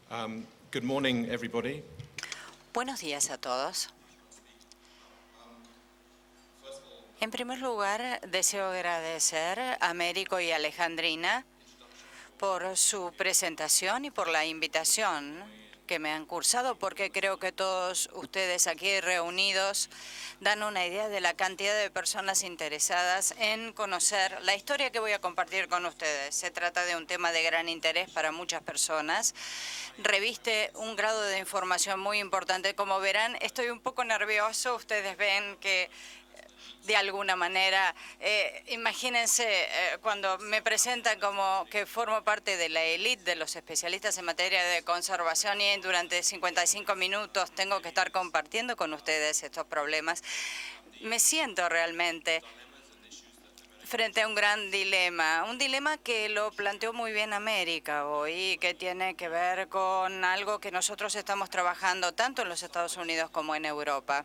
Good morning, everybody. Buenos días a todos. En primer lugar, deseo agradecer a Américo y Alejandrina por su presentación y por la invitación que me han cursado, porque creo que todos ustedes aquí reunidos dan una idea de la cantidad de personas interesadas en conocer la historia que voy a compartir con ustedes. Se trata de un tema de gran interés para muchas personas. Reviste un grado de información muy importante. Como verán, estoy un poco nervioso. Ustedes ven que de alguna manera, imagínense cuando me presentan como que formo parte de la élite de los especialistas en materia de conservación y durante 55 minutos tengo que estar compartiendo con ustedes estos problemas. Me siento realmente frente a un gran dilema, un dilema que lo planteó muy bien América hoy, que tiene que ver con algo que nosotros estamos trabajando tanto en los Estados Unidos como en Europa.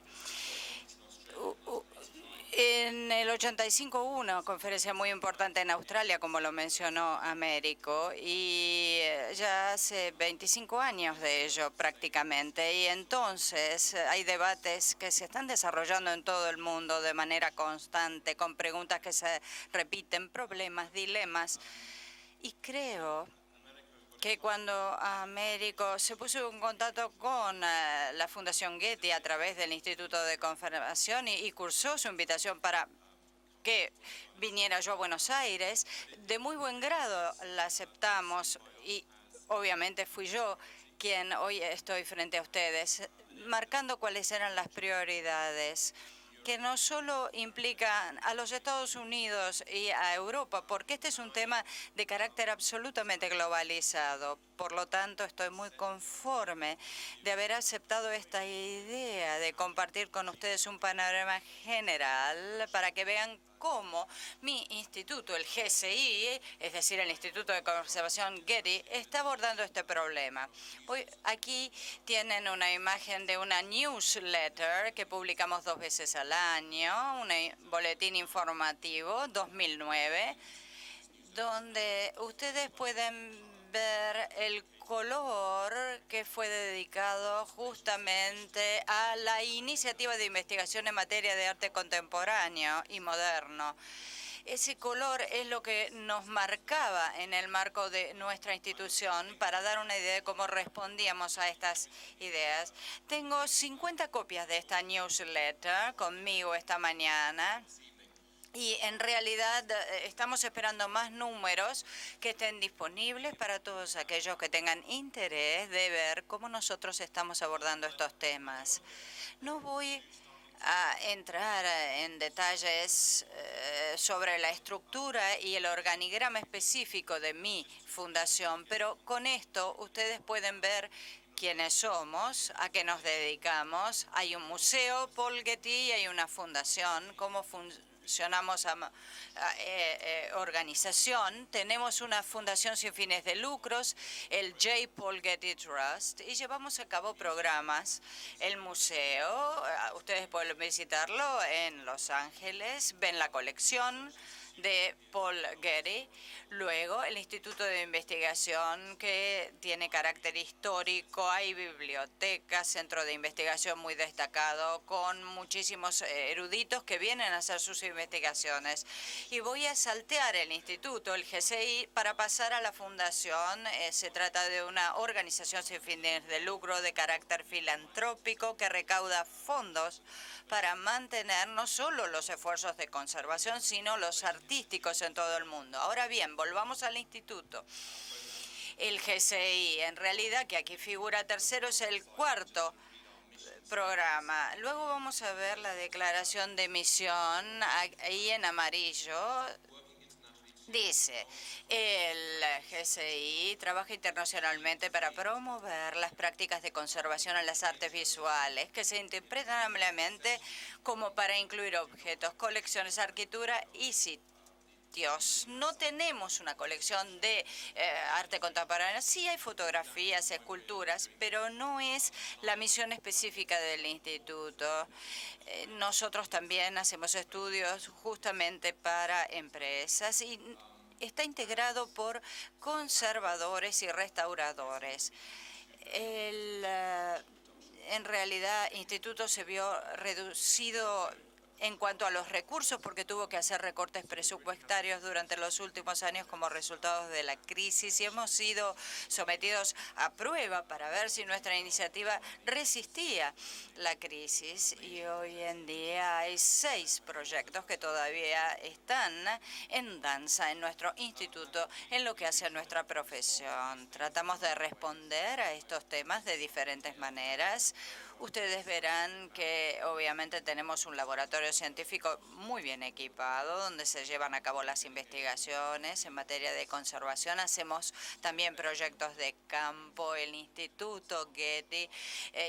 En el 85 hubo una conferencia muy importante en Australia, como lo mencionó Américo, y ya hace 25 años de ello prácticamente. Y entonces hay debates que se están desarrollando en todo el mundo de manera constante, con preguntas que se repiten, problemas, dilemas. Y creo que cuando Américo se puso en contacto con la Fundación Getty a través del Instituto de Conservación y cursó su invitación para que viniera yo a Buenos Aires, de muy buen grado la aceptamos y obviamente fui yo quien hoy estoy frente a ustedes, marcando cuáles eran las prioridades que no solo implican a los Estados Unidos y a Europa, porque este es un tema de carácter absolutamente globalizado. Por lo tanto, estoy muy conforme de haber aceptado esta idea de compartir con ustedes un panorama general para que vean cómo mi instituto, el GSI, es decir, el Instituto de Conservación Getty, está abordando este problema. Aquí tienen una imagen de una newsletter que publicamos 2 veces al año, un boletín informativo 2009, donde ustedes pueden ver el color que fue dedicado justamente a la iniciativa de investigación en materia de arte contemporáneo y moderno. Ese color es lo que nos marcaba en el marco de nuestra institución para dar una idea de cómo respondíamos a estas ideas. Tengo 50 copias de esta newsletter conmigo esta mañana. Y en realidad estamos esperando más números que estén disponibles para todos aquellos que tengan interés de ver cómo nosotros estamos abordando estos temas. No voy a entrar en detalles sobre la estructura y el organigrama específico de mi fundación, pero con esto ustedes pueden ver quiénes somos, a qué nos dedicamos. Hay un museo, Paul Getty, y hay una fundación, cómo funcionamos organización. Tenemos una fundación sin fines de lucros, el J. Paul Getty Trust, y llevamos a cabo programas. El museo, ustedes pueden visitarlo en Los Ángeles, ven la colección de Paul Getty. Luego, el Instituto de Investigación, que tiene carácter histórico. Hay bibliotecas, centro de investigación muy destacado, con muchísimos eruditos que vienen a hacer sus investigaciones. Y voy a saltear el instituto, el GCI, para pasar a la fundación. Se trata de una organización sin fines de lucro de carácter filantrópico que recauda fondos para mantener no solo los esfuerzos de conservación, sino los artísticos en todo el mundo. Ahora bien, volvamos al instituto. El GCI, en realidad, que aquí figura tercero, es el cuarto programa. Luego vamos a ver la declaración de misión, ahí en amarillo. Dice, el GCI trabaja internacionalmente para promover las prácticas de conservación en las artes visuales que se interpretan ampliamente como para incluir objetos, colecciones, arquitectura y sitios. No tenemos una colección de arte contemporáneo. Sí hay fotografías, esculturas, pero no es la misión específica del instituto. Nosotros también hacemos estudios justamente para empresas y está integrado por conservadores y restauradores. En realidad, Instituto se vio reducido en cuanto a los recursos porque tuvo que hacer recortes presupuestarios durante los últimos años como resultado de la crisis y hemos sido sometidos a prueba para ver si nuestra iniciativa resistía la crisis y hoy en día hay 6 proyectos que todavía están en danza en nuestro instituto en lo que hace a nuestra profesión. Tratamos de responder a estos temas de diferentes maneras. Ustedes verán que obviamente tenemos un laboratorio científico muy bien equipado donde se llevan a cabo las investigaciones en materia de conservación. Hacemos también proyectos de campo, el Instituto Getty,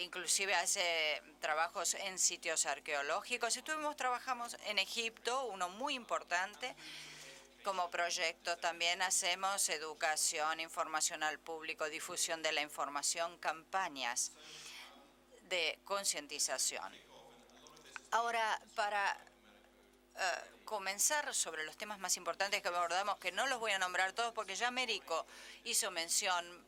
inclusive hace trabajos en sitios arqueológicos. Trabajamos en Egipto, uno muy importante. Como proyecto también hacemos educación, información al público, difusión de la información, campañas de concientización. Ahora, para comenzar sobre los temas más importantes que abordamos, que no los voy a nombrar todos porque ya Américo hizo mención,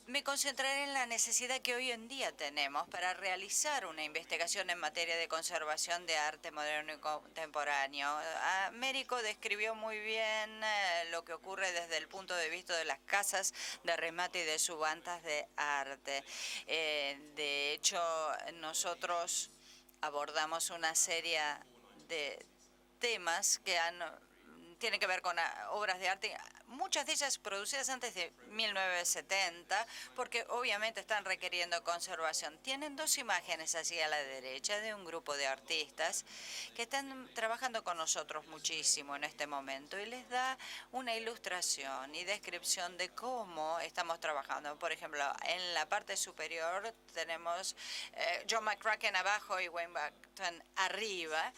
me concentraré en la necesidad que hoy en día tenemos para realizar una investigación en materia de conservación de arte moderno y contemporáneo. Américo describió muy bien lo que ocurre desde el punto de vista de las casas de remate y de subantas de arte. De hecho, nosotros abordamos una serie de temas que tienen que ver con obras de arte, muchas de ellas producidas antes de 1970, porque obviamente están requiriendo conservación. Tienen 2 imágenes así a la derecha de un grupo de artistas que están trabajando con nosotros muchísimo en este momento y les da una ilustración y descripción de cómo estamos trabajando. Por ejemplo, en la parte superior tenemos John McCracken abajo y Wayne Barton arriba,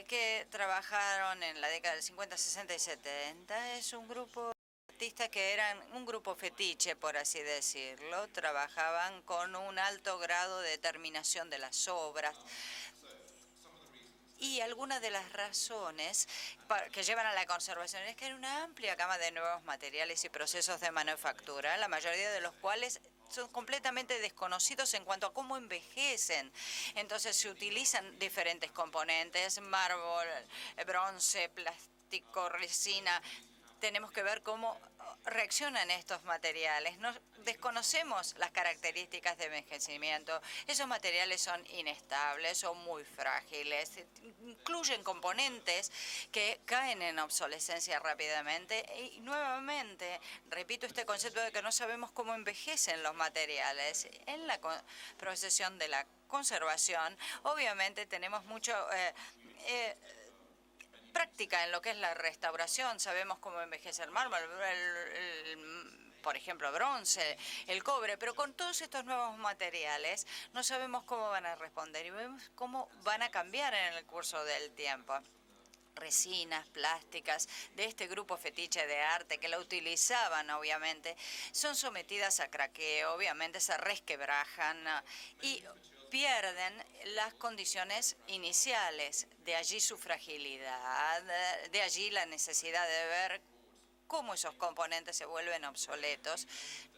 que trabajaron en la década del 50, 60 y 70. Es un grupo de artistas que eran un grupo fetiche, por así decirlo. Trabajaban con un alto grado de determinación de las obras. Y algunas de las razones que llevan a la conservación es que hay una amplia gama de nuevos materiales y procesos de manufactura, la mayoría de los cuales son completamente desconocidos en cuanto a cómo envejecen. Entonces se utilizan diferentes componentes, mármol, bronce, plástico, resina. Tenemos que ver cómo reaccionan estos materiales. No desconocemos las características de envejecimiento. Esos materiales son inestables, son muy frágiles, incluyen componentes que caen en obsolescencia rápidamente. Y nuevamente, repito este concepto de que no sabemos cómo envejecen los materiales. En la procesión de la conservación, obviamente tenemos mucho práctica en lo que es la restauración. Sabemos cómo envejece el mármol, por ejemplo, bronce, el cobre, pero con todos estos nuevos materiales no sabemos cómo van a responder y vemos cómo van a cambiar en el curso del tiempo. Resinas, plásticas de este grupo fetiche de arte que la utilizaban, obviamente, son sometidas a craqueo, obviamente se resquebrajan y pierden las condiciones iniciales. De allí su fragilidad, de allí la necesidad de ver cómo esos componentes se vuelven obsoletos.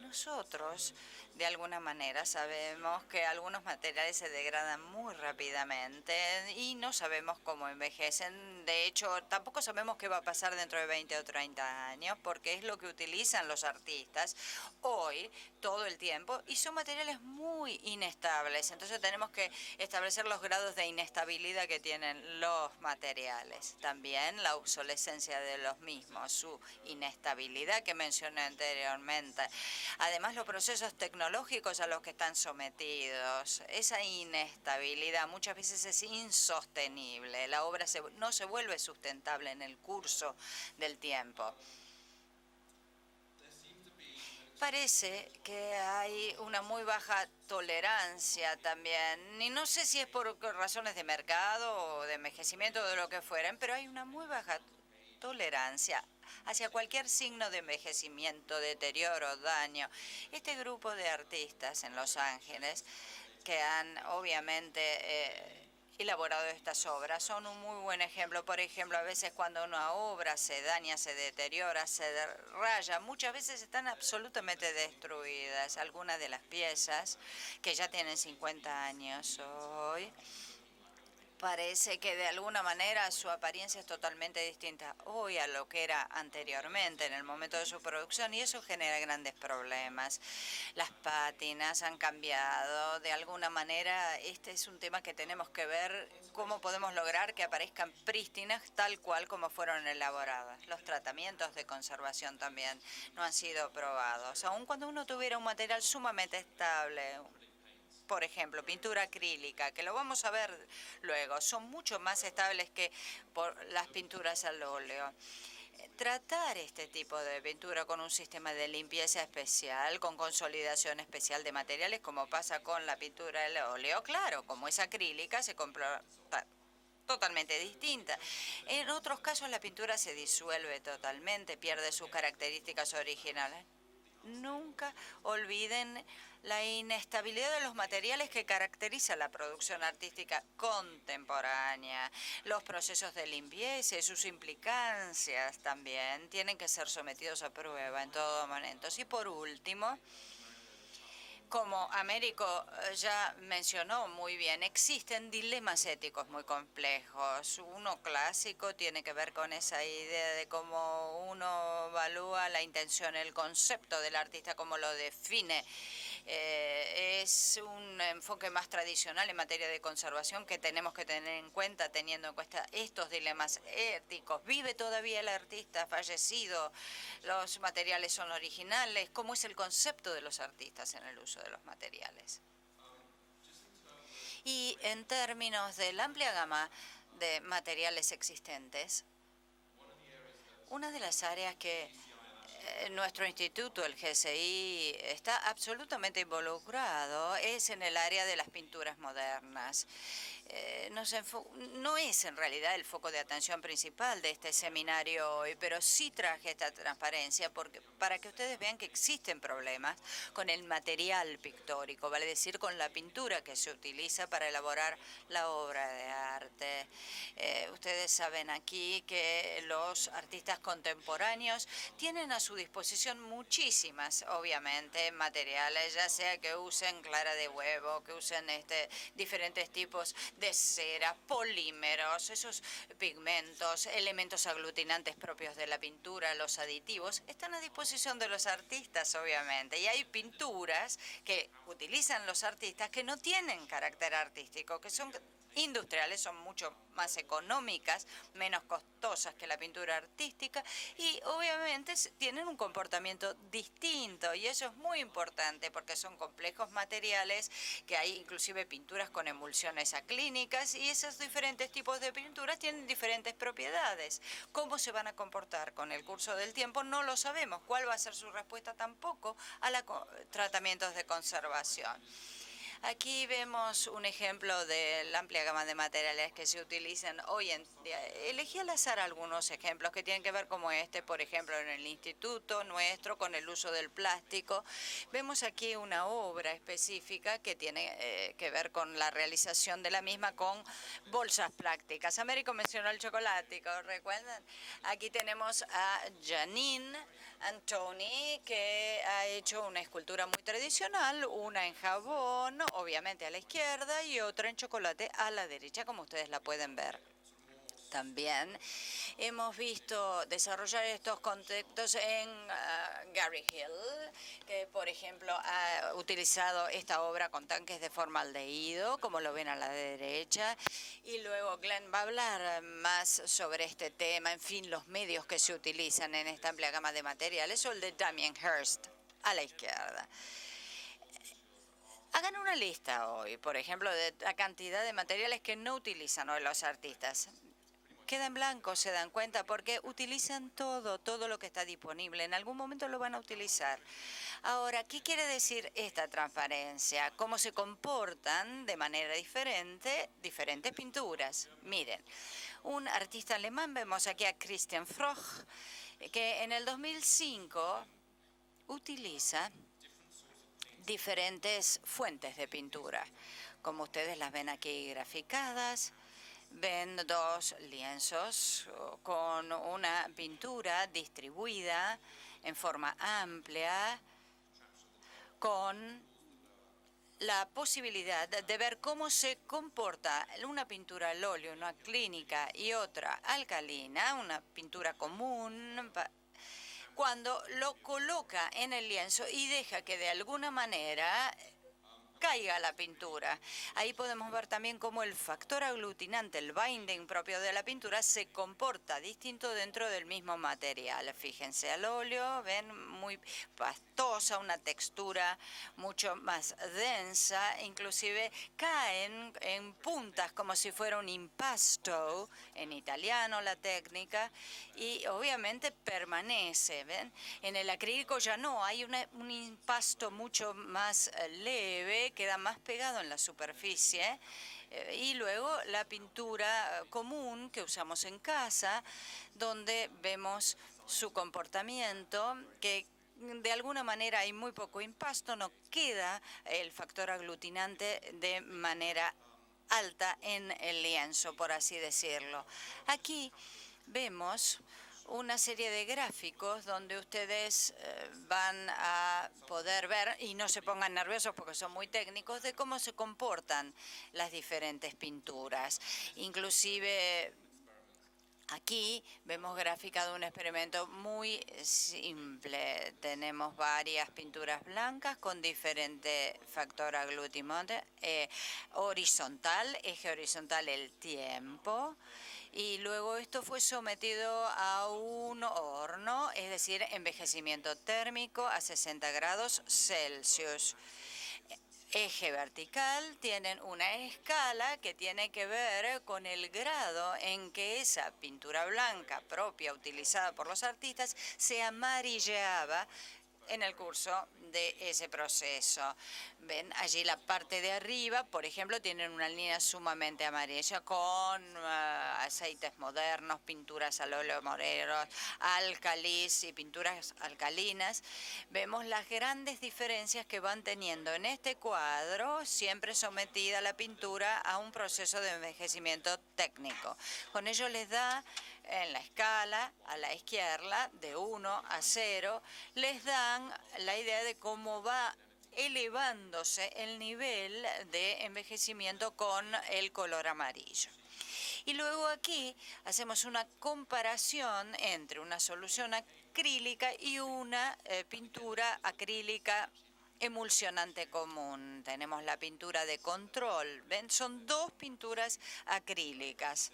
Nosotros, de alguna manera, sabemos que algunos materiales se degradan muy rápidamente y no sabemos cómo envejecen. De hecho, tampoco sabemos qué va a pasar dentro de 20 o 30 años, porque es lo que utilizan los artistas hoy, todo el tiempo, y son materiales muy inestables. Entonces tenemos que establecer los grados de inestabilidad que tienen los materiales. También la obsolescencia de los mismos, su inestabilidad que mencioné anteriormente. Además, los procesos tecnológicos a los que están sometidos, esa inestabilidad muchas veces es insostenible. La obra no se vuelve sustentable en el curso del tiempo. Parece que hay una muy baja tolerancia también, y no sé si es por razones de mercado o de envejecimiento o de lo que fueran, pero hay una muy baja tolerancia hacia cualquier signo de envejecimiento, deterioro, daño. Este grupo de artistas en Los Ángeles, que han obviamente elaborado estas obras. Son un muy buen ejemplo. Por ejemplo, a veces cuando una obra se daña, se deteriora, se raya, muchas veces están absolutamente destruidas. Algunas de las piezas que ya tienen 50 años hoy, parece que de alguna manera su apariencia es totalmente distinta hoy a lo que era anteriormente en el momento de su producción, y eso genera grandes problemas. Las pátinas han cambiado de alguna manera. Este es un tema que tenemos que ver cómo podemos lograr que aparezcan prístinas tal cual como fueron elaboradas. Los tratamientos de conservación también no han sido probados. Aun cuando uno tuviera un material sumamente estable, por ejemplo, pintura acrílica, que lo vamos a ver luego, son mucho más estables que por las pinturas al óleo. Tratar este tipo de pintura con un sistema de limpieza especial, con consolidación especial de materiales, como pasa con la pintura al óleo, claro, como es acrílica, se comporta totalmente distinta. En otros casos la pintura se disuelve totalmente, pierde sus características originales. Nunca olviden la inestabilidad de los materiales que caracteriza la producción artística contemporánea. Los procesos de limpieza y sus implicancias también tienen que ser sometidos a prueba en todo momento. Y por último, como Américo ya mencionó muy bien, existen dilemas éticos muy complejos. Uno clásico tiene que ver con esa idea de cómo uno evalúa la intención, el concepto del artista, cómo lo define. Es un enfoque más tradicional en materia de conservación que tenemos que tener en cuenta teniendo en cuenta estos dilemas éticos. ¿Vive todavía el artista fallecido? ¿Los materiales son originales? ¿Cómo es el concepto de los artistas en el uso de los materiales? Y en términos de la amplia gama de materiales existentes, una de las áreas que nuestro instituto, el GSI, está absolutamente involucrado es en el área de las pinturas modernas. No es en realidad el foco de atención principal de este seminario hoy, pero sí traje esta transparencia para que ustedes vean que existen problemas con el material pictórico, vale decir, con la pintura que se utiliza para elaborar la obra de arte. Ustedes saben aquí que los artistas contemporáneos tienen a su disposición muchísimas, obviamente, materiales, ya sea que usen clara de huevo, que usen diferentes tipos de cera, polímeros, esos pigmentos, elementos aglutinantes propios de la pintura, los aditivos, están a disposición de los artistas, obviamente. Y hay pinturas que utilizan los artistas que no tienen carácter artístico, que son industriales, son mucho más económicas, menos costosas que la pintura artística y obviamente tienen un comportamiento distinto, y eso es muy importante porque son complejos materiales, que hay inclusive pinturas con emulsiones acrílicas, y esos diferentes tipos de pinturas tienen diferentes propiedades. ¿Cómo se van a comportar con el curso del tiempo? No lo sabemos. ¿Cuál va a ser su respuesta? Tampoco a los tratamientos de conservación. Aquí vemos un ejemplo de la amplia gama de materiales que se utilizan hoy en día. Elegí al azar algunos ejemplos que tienen que ver como este, por ejemplo, en el instituto nuestro, con el uso del plástico. Vemos aquí una obra específica que tiene que ver con la realización de la misma con bolsas plásticas. Américo mencionó el chocolático, ¿recuerdan? Aquí tenemos a Janine Antoni, que ha hecho una escultura muy tradicional, una en jabón, obviamente a la izquierda, y otra en chocolate a la derecha, como ustedes la pueden ver. También hemos visto desarrollar estos conceptos en Gary Hill, que por ejemplo ha utilizado esta obra con tanques de formaldehído, como lo ven a la derecha, y luego Glenn va a hablar más sobre este tema, en fin, los medios que se utilizan en esta amplia gama de materiales, o el de Damien Hirst a la izquierda. Hagan una lista hoy, por ejemplo, de la cantidad de materiales que no utilizan hoy los artistas. Queda en blanco, se dan cuenta, porque utilizan todo lo que está disponible. En algún momento lo van a utilizar. Ahora, ¿qué quiere decir esta transparencia? ¿Cómo se comportan de manera diferente diferentes pinturas? Miren, un artista alemán, vemos aquí a Christian Froch, que en el 2005 utiliza diferentes fuentes de pintura, Como ustedes las ven aquí graficadas, ven dos lienzos con una pintura distribuida en forma amplia, con la posibilidad de ver cómo se comporta una pintura al óleo, una clínica y otra alcalina, una pintura común, cuando lo coloca en el lienzo y deja que de alguna manera caiga la pintura. Ahí podemos ver también cómo el factor aglutinante, el binding propio de la pintura, se comporta distinto dentro del mismo material. Fíjense al óleo, ven muy pastosa, una textura mucho más densa, inclusive caen en puntas como si fuera un impasto, en italiano la técnica, y obviamente permanece, ¿ven? En el acrílico ya no, hay un impasto mucho más leve, queda más pegado en la superficie, y luego la pintura común que usamos en casa, donde vemos su comportamiento, que de alguna manera hay muy poco impasto, no queda el factor aglutinante de manera alta en el lienzo, por así decirlo. Aquí vemos una serie de gráficos donde ustedes van a poder ver, y no se pongan nerviosos porque son muy técnicos, de cómo se comportan las diferentes pinturas. Inclusive aquí vemos gráfica de un experimento muy simple. Tenemos varias pinturas blancas con diferente factor aglutinante, horizontal, eje horizontal el tiempo, y luego esto fue sometido a un horno, es decir, envejecimiento térmico a 60 grados Celsius. Eje vertical tienen una escala que tiene que ver con el grado en que esa pintura blanca propia utilizada por los artistas se amarilleaba en el curso de ese proceso. Ven allí la parte de arriba, por ejemplo, tienen una línea sumamente amarilla con aceites modernos, pinturas al óleo moreros, álcalis y pinturas alcalinas. Vemos las grandes diferencias que van teniendo en este cuadro, siempre sometida la pintura a un proceso de envejecimiento técnico. Con ello les da en la escala, a la izquierda, de 1 a 0, les dan la idea de cómo va elevándose el nivel de envejecimiento con el color amarillo. Y luego aquí hacemos una comparación entre una solución acrílica y una pintura acrílica emulsionante común. Tenemos la pintura de control. ¿Ven? Son dos pinturas acrílicas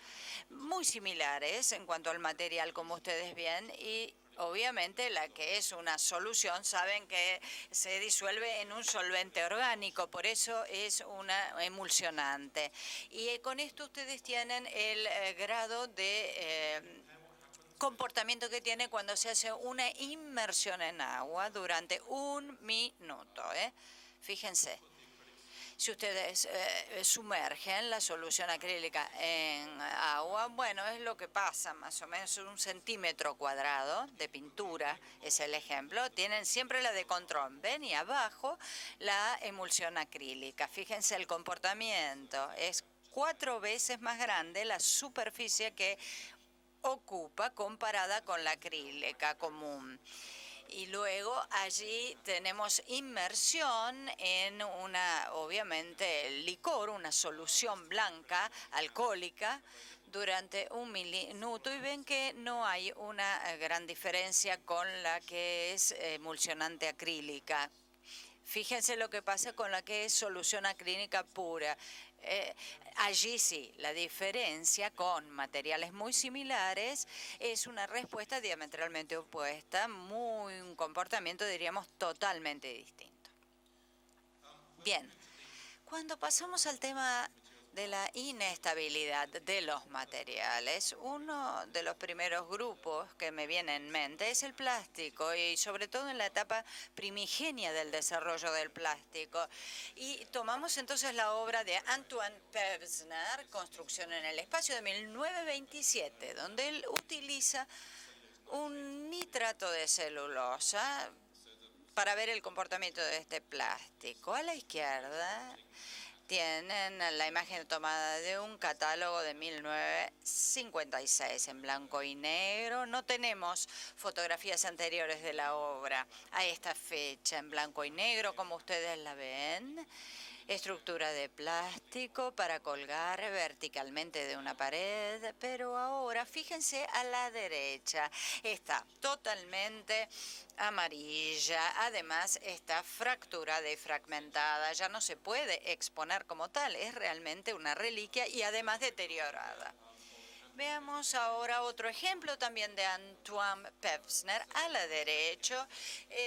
muy similares en cuanto al material, como ustedes ven, y obviamente la que es una solución saben que se disuelve en un solvente orgánico, por eso es una emulsionante. Y con esto ustedes tienen el grado de comportamiento que tiene cuando se hace una inmersión en agua durante 1 minuto. Fíjense, si ustedes sumergen la solución acrílica en agua, bueno, es lo que pasa, más o menos 1 centímetro cuadrado de pintura, es el ejemplo. Tienen siempre la de control, ven, y abajo la emulsión acrílica. Fíjense el comportamiento, es 4 veces más grande la superficie que ocupa comparada con la acrílica común. Y luego allí tenemos inmersión en obviamente, licor, una solución blanca, alcohólica, durante 1 minuto, y ven que no hay una gran diferencia con la que es emulsionante acrílica. Fíjense lo que pasa con la que es solución acrílica pura. Allí sí, la diferencia con materiales muy similares es una respuesta diametralmente opuesta, un comportamiento, diríamos, totalmente distinto. Bien, cuando pasamos al tema de la inestabilidad de los materiales, uno de los primeros grupos que me viene en mente es el plástico, y sobre todo en la etapa primigenia del desarrollo del plástico. Y tomamos entonces la obra de Antoine Pevsner, Construcción en el espacio, de 1927, donde él utiliza un nitrato de celulosa para ver el comportamiento de este plástico. A la izquierda tienen la imagen tomada de un catálogo de 1956 en blanco y negro. No tenemos fotografías anteriores de la obra a esta fecha en blanco y negro, como ustedes la ven. Estructura de plástico para colgar verticalmente de una pared, pero ahora fíjense a la derecha, está totalmente amarilla, además está fracturada y fragmentada, ya no se puede exponer como tal, es realmente una reliquia y además deteriorada. Veamos ahora otro ejemplo también de Antoine Pevsner, a la derecha,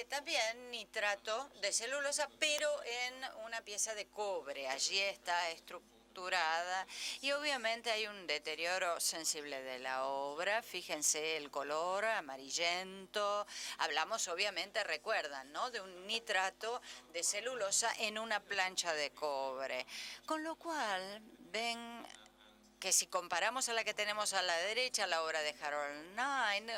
también nitrato de celulosa, pero en una pieza de cobre. Allí está estructurada y obviamente hay un deterioro sensible de la obra. Fíjense el color amarillento. Hablamos obviamente, recuerdan, ¿no?, de un nitrato de celulosa en una plancha de cobre. Con lo cual, ven que si comparamos a la que tenemos a la derecha, la obra de Harold Nine,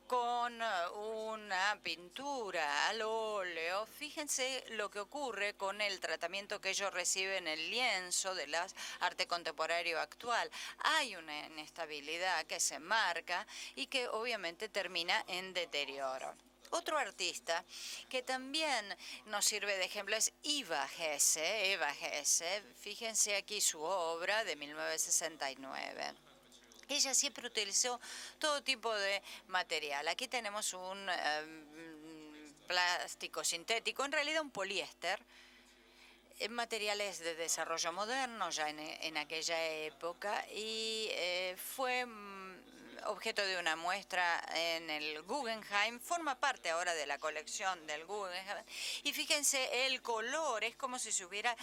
con una pintura al óleo, fíjense lo que ocurre con el tratamiento que ellos reciben en el lienzo del arte contemporáneo actual. Hay una inestabilidad que se marca y que obviamente termina en deterioro. Otro artista que también nos sirve de ejemplo es Eva Hesse. Fíjense aquí su obra de 1969. Ella siempre utilizó todo tipo de material. Aquí tenemos un plástico sintético, en realidad un poliéster, materiales de desarrollo moderno ya en aquella época, y fue objeto de una muestra en el Guggenheim, forma parte ahora de la colección del Guggenheim, y fíjense el color, es como si se hubiera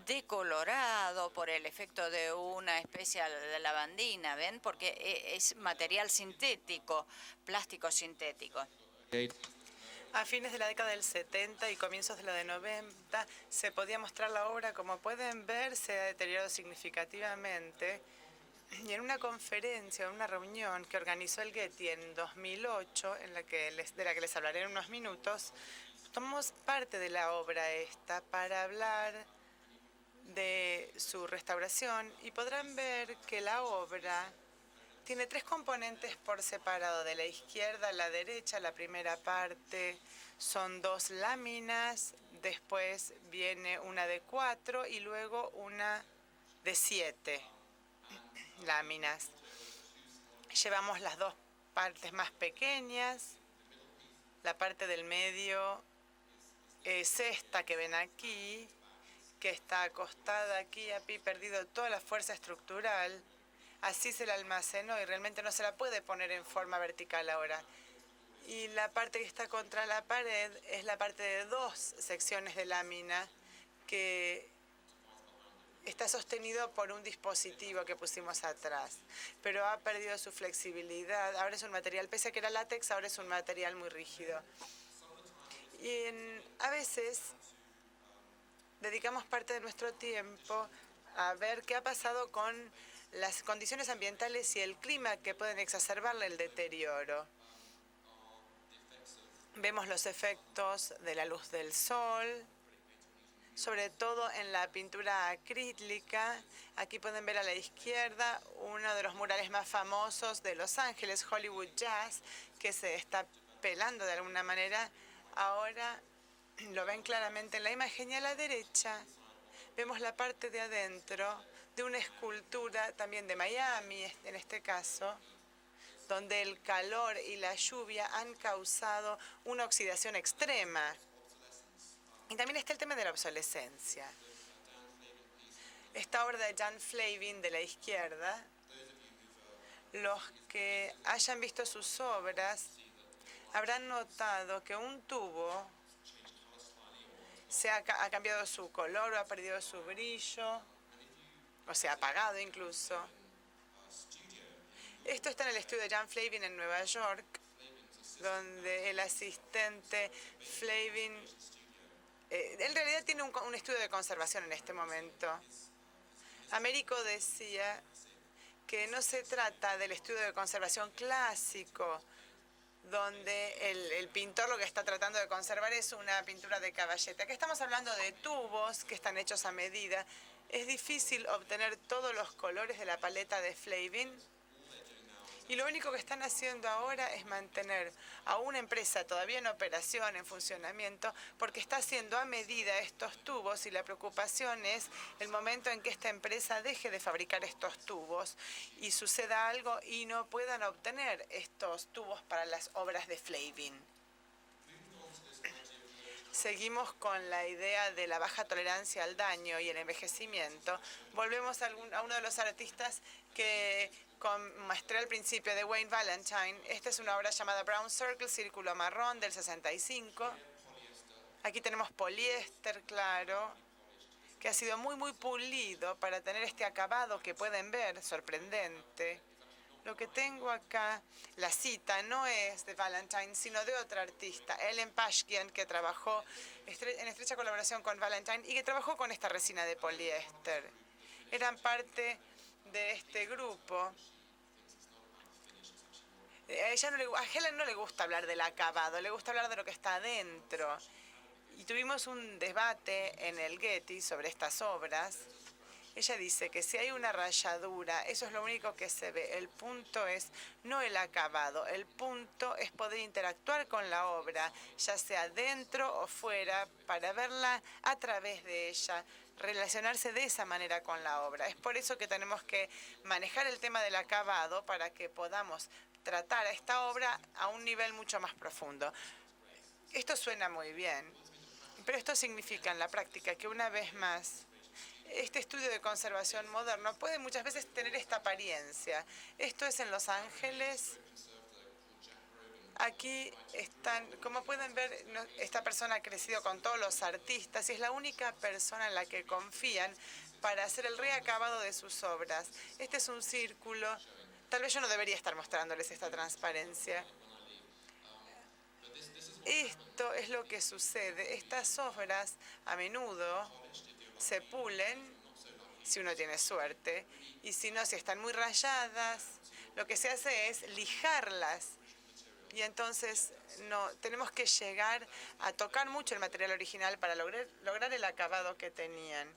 decolorado por el efecto de una especie de lavandina, ¿ven? Porque es material sintético, plástico sintético. A fines de la década del 70 y comienzos de la de 90 se podía mostrar la obra. Como pueden ver, se ha deteriorado significativamente. Y en una conferencia, en una reunión que organizó el Getty en 2008, de la que les hablaré en unos minutos, tomamos parte de la obra esta para hablar de su restauración y podrán ver que la obra tiene tres componentes por separado, de la izquierda a la derecha. La primera parte son 2 láminas, después viene una de 4 y luego una de 7 láminas. Llevamos las 2 partes más pequeñas. La parte del medio es esta que ven aquí, que está acostada aquí, perdido toda la fuerza estructural. Así se la almacenó y realmente no se la puede poner en forma vertical ahora. Y la parte que está contra la pared es la parte de 2 secciones de lámina que está sostenido por un dispositivo que pusimos atrás, pero ha perdido su flexibilidad. Ahora es un material, pese a que era látex, ahora es un material muy rígido. Y a veces dedicamos parte de nuestro tiempo a ver qué ha pasado con las condiciones ambientales y el clima que pueden exacerbarle el deterioro. Vemos los efectos de la luz del sol, sobre todo en la pintura acrílica. Aquí pueden ver a la izquierda uno de los murales más famosos de Los Ángeles, Hollywood Jazz, que se está pelando de alguna manera. Ahora lo ven claramente en la imagen, y a la derecha vemos la parte de adentro de una escultura también de Miami, en este caso, donde el calor y la lluvia han causado una oxidación extrema. Y también está el tema de la obsolescencia. Esta obra de Jan Flavin de la izquierda, los que hayan visto sus obras habrán notado que un tubo ha cambiado su color o ha perdido su brillo, o se ha apagado incluso. Esto está en el estudio de Jan Flavin en Nueva York, donde el asistente Flavin en realidad tiene un estudio de conservación en este momento. Américo decía que no se trata del estudio de conservación clásico, donde el pintor lo que está tratando de conservar es una pintura de caballete. Aquí estamos hablando de tubos que están hechos a medida, Es difícil obtener todos los colores de la paleta de Flavin. Y lo único que están haciendo ahora es mantener a una empresa todavía en operación, en funcionamiento, porque está haciendo a medida estos tubos y la preocupación es el momento en que esta empresa deje de fabricar estos tubos y suceda algo y no puedan obtener estos tubos para las obras de Flavin. Seguimos con la idea de la baja tolerancia al daño y el envejecimiento. Volvemos a uno de los artistas que mostré al principio, de Wayne Valentine. Esta es una obra llamada Brown Circle, Círculo Marrón, del 65. Aquí tenemos poliéster, claro, que ha sido muy pulido para tener este acabado que pueden ver, sorprendente. Lo que tengo acá, la cita, no es de Valentine, sino de otra artista, Ellen Pashkian, que trabajó en estrecha colaboración con Valentine y que trabajó con esta resina de poliéster. Eran parte de este grupo. A Helen no le gusta hablar del acabado, le gusta hablar de lo que está adentro. Y tuvimos un debate en el Getty sobre estas obras. Ella dice que si hay una rayadura, eso es lo único que se ve. El punto es no el acabado, el punto es poder interactuar con la obra, ya sea dentro o fuera, para verla a través de ella, relacionarse de esa manera con la obra. Es por eso que tenemos que manejar el tema del acabado para que podamos tratar a esta obra a un nivel mucho más profundo. Esto suena muy bien, pero esto significa en la práctica que una vez más este estudio de conservación moderno puede muchas veces tener esta apariencia. Esto es en Los Ángeles. Aquí están, como pueden ver, esta persona ha crecido con todos los artistas y es la única persona en la que confían para hacer el reacabado de sus obras. Este es un círculo. Tal vez yo no debería estar mostrándoles esta transparencia. Esto es lo que sucede. Estas obras a menudo se pulen, si uno tiene suerte, y si no, si están muy rayadas, lo que se hace es lijarlas. Y entonces tenemos que llegar a tocar mucho el material original para lograr el acabado que tenían.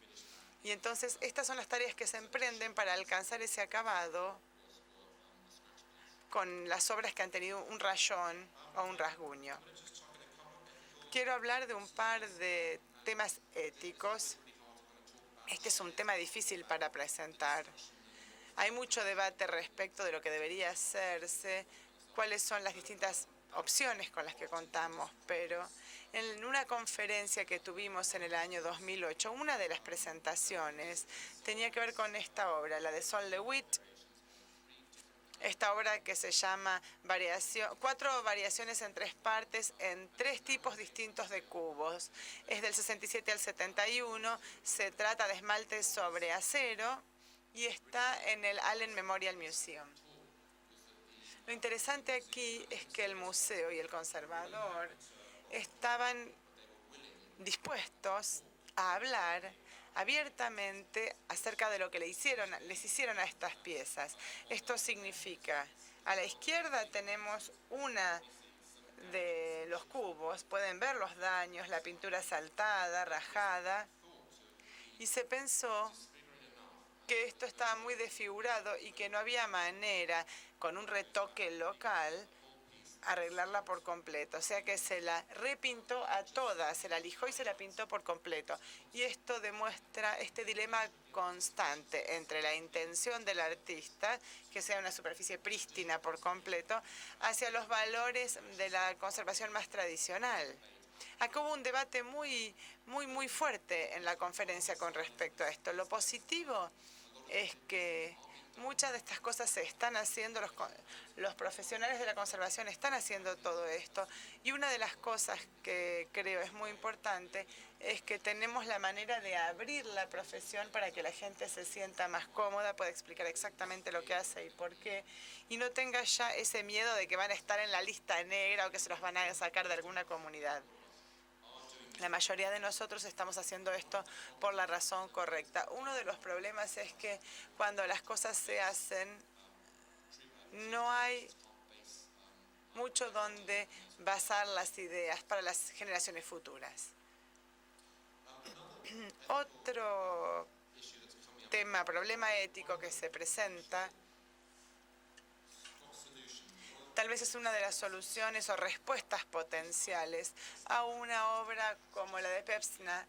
Y entonces estas son las tareas que se emprenden para alcanzar ese acabado con las obras que han tenido un rayón o un rasguño. Quiero hablar de un par de temas éticos. Este es un tema difícil para presentar. Hay mucho debate respecto de lo que debería hacerse, cuáles son las distintas opciones con las que contamos, pero en una conferencia que tuvimos en el año 2008, una de las presentaciones tenía que ver con esta obra, la de Sol LeWitt, esta obra que se llama 4 variaciones en 3 partes en 3 tipos distintos de cubos. Es del 67 al 71, se trata de esmalte sobre acero y está en el Allen Memorial Museum. Lo interesante aquí es que el museo y el conservador estaban dispuestos a hablar abiertamente acerca de lo que les hicieron a estas piezas. Esto significa, a la izquierda tenemos una de los cubos, pueden ver los daños, la pintura saltada, rajada, y se pensó que esto estaba muy desfigurado y que no había manera, con un retoque local, arreglarla por completo. O sea que se la repintó a toda, se la lijó y se la pintó por completo. Y esto demuestra este dilema constante entre la intención del artista, que sea una superficie prístina por completo, hacia los valores de la conservación más tradicional. Acá hubo un debate muy fuerte en la conferencia con respecto a esto. Lo positivo es que muchas de estas cosas se están haciendo, los profesionales de la conservación están haciendo todo esto. Y una de las cosas que creo es muy importante es que tenemos la manera de abrir la profesión para que la gente se sienta más cómoda, pueda explicar exactamente lo que hace y por qué, y no tenga ya ese miedo de que van a estar en la lista negra o que se los van a sacar de alguna comunidad. La mayoría de nosotros estamos haciendo esto por la razón correcta. Uno de los problemas es que cuando las cosas se hacen, no hay mucho donde basar las ideas para las generaciones futuras. Otro problema ético que se presenta, tal vez es una de las soluciones o respuestas potenciales a una obra como la de Pevsner,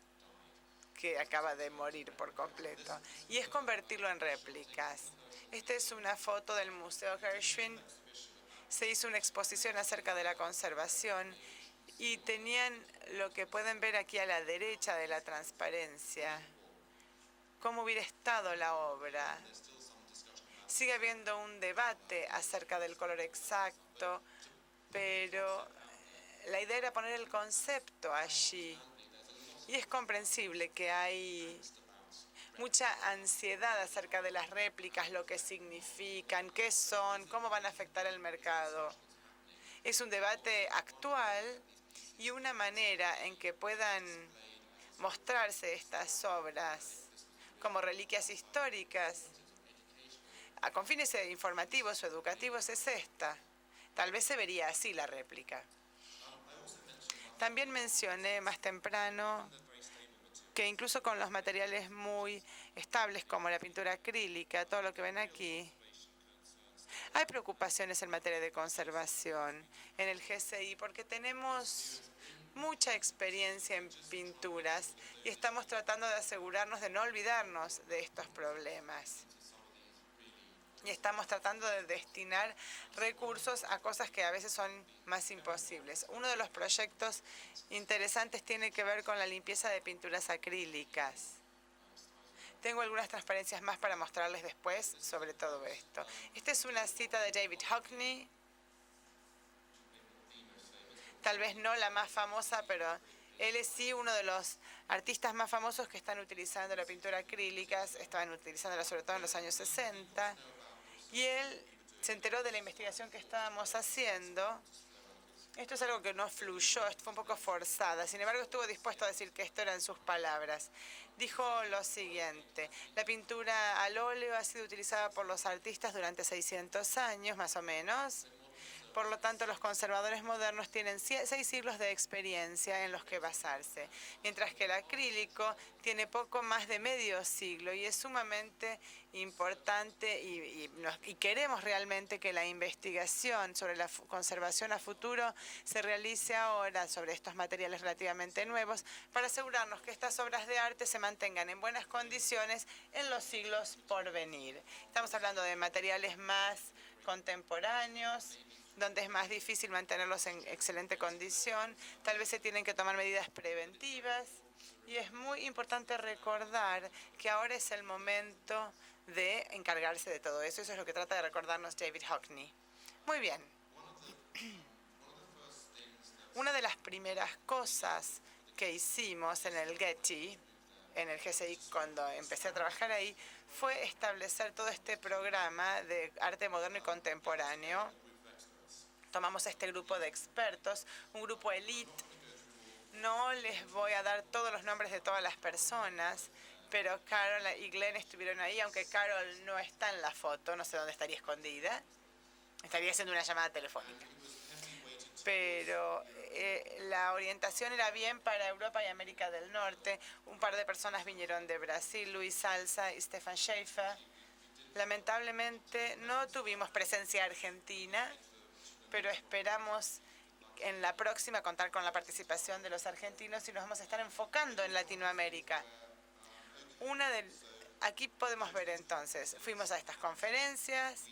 que acaba de morir por completo, y es convertirlo en réplicas. Esta es una foto del Museo Gershwin. Se hizo una exposición acerca de la conservación y tenían lo que pueden ver aquí a la derecha de la transparencia, cómo hubiera estado la obra. Sigue habiendo un debate acerca del color exacto, pero la idea era poner el concepto allí. Y es comprensible que hay mucha ansiedad acerca de las réplicas, lo que significan, qué son, cómo van a afectar el mercado. Es un debate actual y una manera en que puedan mostrarse estas obras como reliquias históricas con fines informativos o educativos es esta. Tal vez se vería así la réplica. También mencioné más temprano que incluso con los materiales muy estables como la pintura acrílica, todo lo que ven aquí, hay preocupaciones en materia de conservación en el GCI porque tenemos mucha experiencia en pinturas y estamos tratando de asegurarnos de no olvidarnos de estos problemas. Y estamos tratando de destinar recursos a cosas que a veces son más imposibles. Uno de los proyectos interesantes tiene que ver con la limpieza de pinturas acrílicas. Tengo algunas transparencias más para mostrarles después sobre todo esto. Esta es una cita de David Hockney. Tal vez no la más famosa, pero él es sí uno de los artistas más famosos que están utilizando la pintura acrílica. Estaban utilizándola sobre todo en los años 60. Y él se enteró de la investigación que estábamos haciendo. Esto es algo que no fluyó, esto fue un poco forzada. Sin embargo, estuvo dispuesto a decir que esto eran sus palabras. Dijo lo siguiente: la pintura al óleo ha sido utilizada por los artistas durante 600 años, más o menos. Por lo tanto, los conservadores modernos tienen 6 siglos de experiencia en los que basarse, mientras que el acrílico tiene poco más de medio siglo y es sumamente importante y queremos realmente que la investigación sobre la conservación a futuro se realice ahora sobre estos materiales relativamente nuevos para asegurarnos que estas obras de arte se mantengan en buenas condiciones en los siglos por venir. Estamos hablando de materiales más contemporáneos, donde es más difícil mantenerlos en excelente condición. Tal vez se tienen que tomar medidas preventivas y es muy importante recordar que ahora es el momento de encargarse de todo eso. Eso es lo que trata de recordarnos David Hockney. Muy bien. Una de las primeras cosas que hicimos en el Getty, en el GCI, cuando empecé a trabajar ahí, fue establecer todo este programa de arte moderno y contemporáneo. Tomamos este grupo de expertos, un grupo elite. No les voy a dar todos los nombres de todas las personas, pero Carol y Glenn estuvieron ahí, aunque Carol no está en la foto, no sé dónde estaría escondida. Estaría haciendo una llamada telefónica. Pero la orientación era bien para Europa y América del Norte. Un par de personas vinieron de Brasil, Luis Salsa y Stefan Schaefer. Lamentablemente no tuvimos presencia argentina, pero esperamos en la próxima contar con la participación de los argentinos y nos vamos a estar enfocando en Latinoamérica. Aquí podemos ver entonces, fuimos a estas conferencias,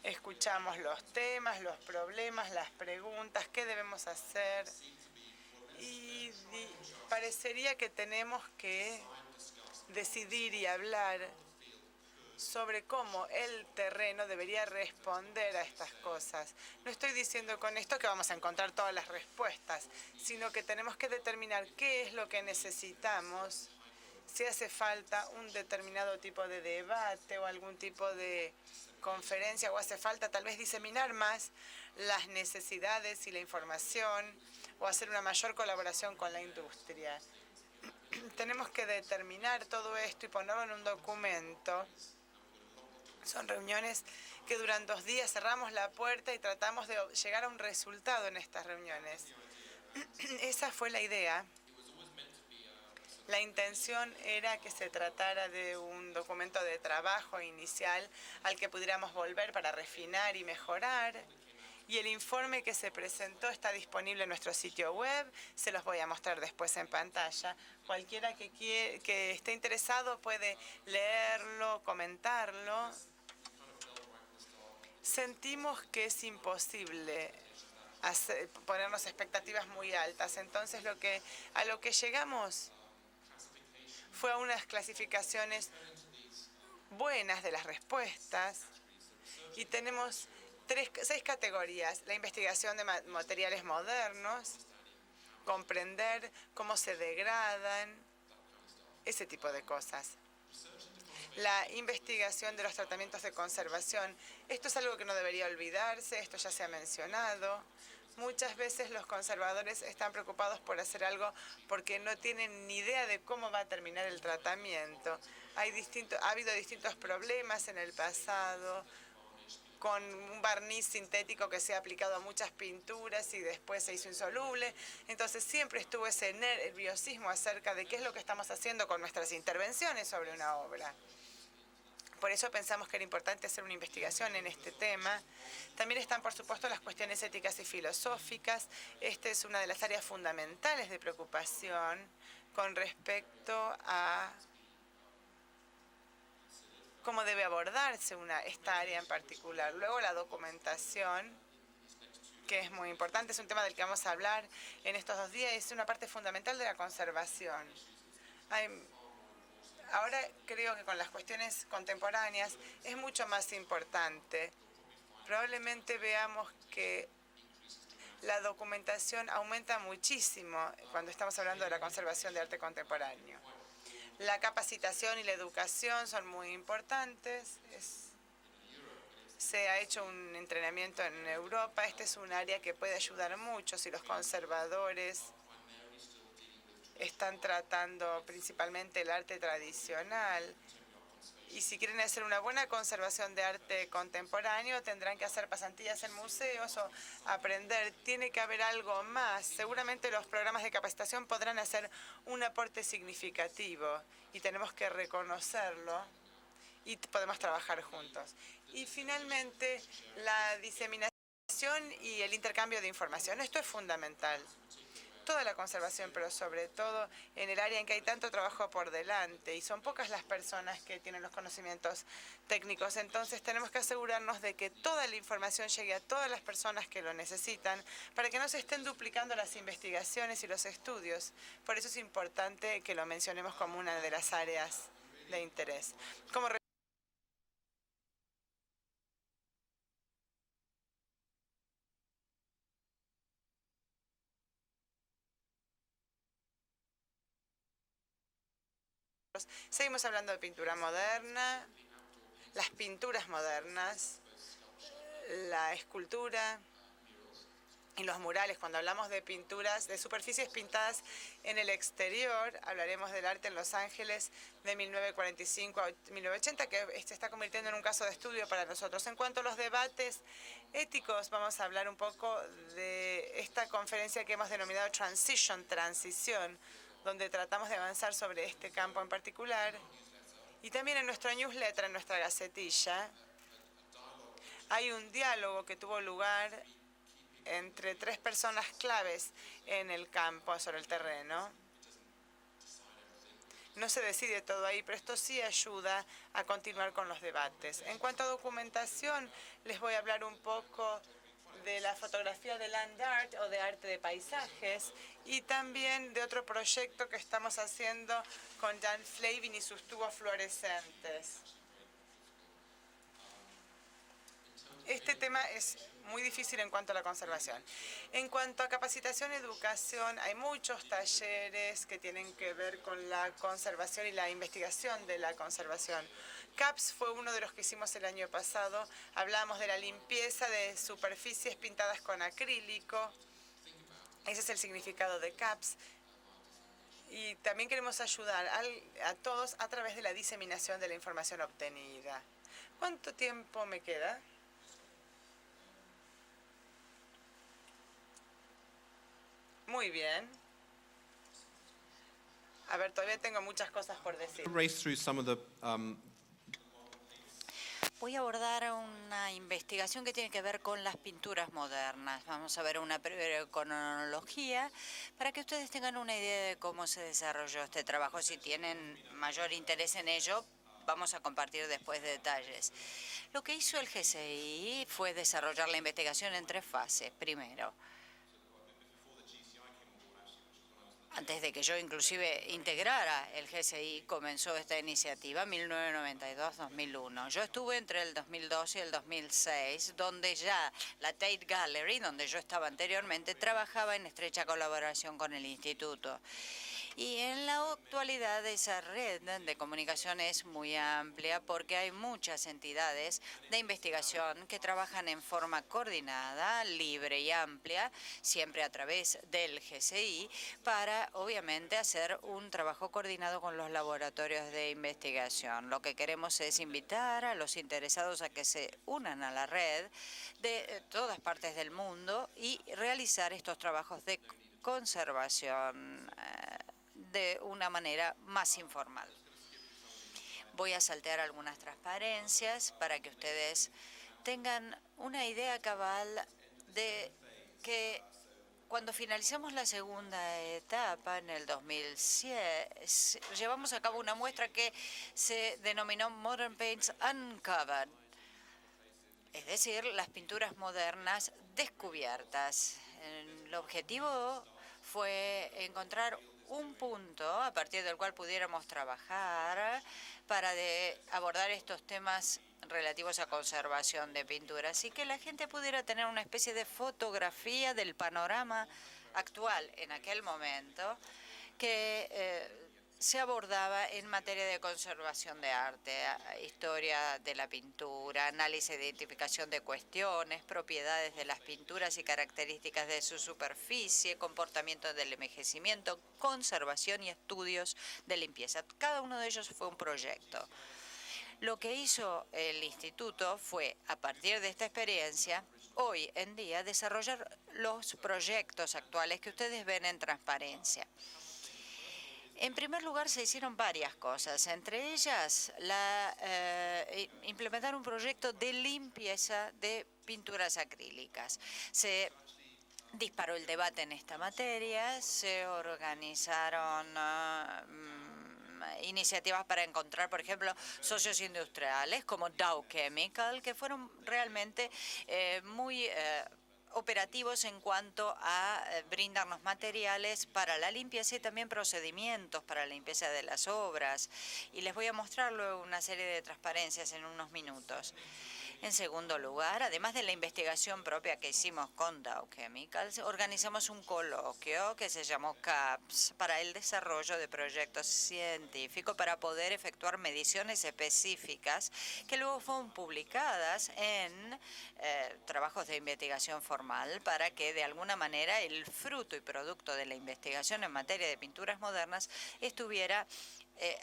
escuchamos los temas, los problemas, las preguntas, qué debemos hacer y parecería que tenemos que decidir y hablar sobre cómo el terreno debería responder a estas cosas. No estoy diciendo con esto que vamos a encontrar todas las respuestas, sino que tenemos que determinar qué es lo que necesitamos, si hace falta un determinado tipo de debate o algún tipo de conferencia, o hace falta tal vez diseminar más las necesidades y la información o hacer una mayor colaboración con la industria. Tenemos que determinar todo esto y ponerlo en un documento. Son reuniones que duran 2 días, cerramos la puerta y tratamos de llegar a un resultado en estas reuniones. Esa fue la idea. La intención era que se tratara de un documento de trabajo inicial al que pudiéramos volver para refinar y mejorar. Y el informe que se presentó está disponible en nuestro sitio web. Se los voy a mostrar después en pantalla. Cualquiera que esté interesado puede leerlo, comentarlo. Sentimos que es imposible ponernos expectativas muy altas. Entonces, a lo que llegamos fue a unas clasificaciones buenas de las respuestas. Y tenemos 6 categorías. La investigación de materiales modernos, comprender cómo se degradan, ese tipo de cosas. La investigación de los tratamientos de conservación. Esto es algo que no debería olvidarse, esto ya se ha mencionado. Muchas veces los conservadores están preocupados por hacer algo porque no tienen ni idea de cómo va a terminar el tratamiento. Ha habido distintos problemas en el pasado con un barniz sintético que se ha aplicado a muchas pinturas y después se hizo insoluble. Entonces siempre estuvo ese nerviosismo acerca de qué es lo que estamos haciendo con nuestras intervenciones sobre una obra. Por eso pensamos que era importante hacer una investigación en este tema. También están, por supuesto, las cuestiones éticas y filosóficas. Esta es una de las áreas fundamentales de preocupación con respecto a cómo debe abordarse esta área en particular. Luego la documentación, que es muy importante, es un tema del que vamos a hablar en estos 2 días, es una parte fundamental de la conservación. Ahora creo que con las cuestiones contemporáneas es mucho más importante. Probablemente veamos que la documentación aumenta muchísimo cuando estamos hablando de la conservación de arte contemporáneo. La capacitación y la educación son muy importantes. Se ha hecho un entrenamiento en Europa. Este es un área que puede ayudar mucho si los conservadores están tratando principalmente el arte tradicional. Y si quieren hacer una buena conservación de arte contemporáneo, tendrán que hacer pasantías en museos o aprender. Tiene que haber algo más. Seguramente los programas de capacitación podrán hacer un aporte significativo y tenemos que reconocerlo y podemos trabajar juntos. Y finalmente, la diseminación y el intercambio de información. Esto es fundamental. Toda la conservación, pero sobre todo en el área en que hay tanto trabajo por delante y son pocas las personas que tienen los conocimientos técnicos. Entonces tenemos que asegurarnos de que toda la información llegue a todas las personas que lo necesitan para que no se estén duplicando las investigaciones y los estudios. Por eso es importante que lo mencionemos como una de las áreas de interés. Como seguimos hablando de pintura moderna, las pinturas modernas, la escultura y los murales. Cuando hablamos de pinturas, de superficies pintadas en el exterior, hablaremos del arte en Los Ángeles de 1945 a 1980, que se está convirtiendo en un caso de estudio para nosotros. En cuanto a los debates éticos, vamos a hablar un poco de esta conferencia que hemos denominado Transición, donde tratamos de avanzar sobre este campo en particular. Y también en nuestro newsletter, en nuestra gacetilla, hay un diálogo que tuvo lugar entre 3 personas claves en el campo, sobre el terreno. No se decide todo ahí, pero esto sí ayuda a continuar con los debates. En cuanto a documentación, les voy a hablar un poco de la fotografía de land art o de arte de paisajes y también de otro proyecto que estamos haciendo con Dan Flavin y sus tubos fluorescentes. Este tema es muy difícil en cuanto a la conservación. En cuanto a capacitación y educación, hay muchos talleres que tienen que ver con la conservación y la investigación de la conservación. CAPS fue uno de los que hicimos el año pasado. Hablamos de la limpieza de superficies pintadas con acrílico. Ese es el significado de CAPS. Y también queremos ayudar a todos a través de la diseminación de la información obtenida. ¿Cuánto tiempo me queda? Muy bien. A ver, todavía tengo muchas cosas por decir. Race through some of the Voy a abordar una investigación que tiene que ver con las pinturas modernas. Vamos a ver una breve cronología para que ustedes tengan una idea de cómo se desarrolló este trabajo. Si tienen mayor interés en ello, vamos a compartir después detalles. Lo que hizo el GCI fue desarrollar la investigación en 3 fases. Primero, antes de que yo inclusive integrara el GCI, comenzó esta iniciativa en 1992-2001. Yo estuve entre el 2002 y el 2006, donde ya la Tate Gallery, donde yo estaba anteriormente, trabajaba en estrecha colaboración con el instituto. Y en la actualidad esa red de comunicación es muy amplia porque hay muchas entidades de investigación que trabajan en forma coordinada, libre y amplia, siempre a través del GCI, para obviamente hacer un trabajo coordinado con los laboratorios de investigación. Lo que queremos es invitar a los interesados a que se unan a la red de todas partes del mundo y realizar estos trabajos de conservación de una manera más informal. Voy a saltear algunas transparencias para que ustedes tengan una idea cabal de que cuando finalizamos la segunda etapa en el 2006, llevamos a cabo una muestra que se denominó Modern Paints Uncovered, es decir, las pinturas modernas descubiertas. El objetivo fue encontrar un punto a partir del cual pudiéramos trabajar para abordar estos temas relativos a conservación de pinturas y que la gente pudiera tener una especie de fotografía del panorama actual en aquel momento que se abordaba en materia de conservación de arte, historia de la pintura, análisis de identificación de cuestiones, propiedades de las pinturas y características de su superficie, comportamiento del envejecimiento, conservación y estudios de limpieza. Cada uno de ellos fue un proyecto. Lo que hizo el instituto fue, a partir de esta experiencia, hoy en día desarrollar los proyectos actuales que ustedes ven en transparencia. En primer lugar, se hicieron varias cosas, entre ellas implementar un proyecto de limpieza de pinturas acrílicas. Se disparó el debate en esta materia, se organizaron iniciativas para encontrar, por ejemplo, socios industriales como Dow Chemical, que fueron realmente muy operativos en cuanto a brindarnos materiales para la limpieza y también procedimientos para la limpieza de las obras. Y les voy a mostrar luego una serie de transparencias en unos minutos. En segundo lugar, además de la investigación propia que hicimos con Dow Chemicals, organizamos un coloquio que se llamó CAPS para el desarrollo de proyectos científicos para poder efectuar mediciones específicas que luego fueron publicadas en trabajos de investigación formal para que de alguna manera el fruto y producto de la investigación en materia de pinturas modernas estuviera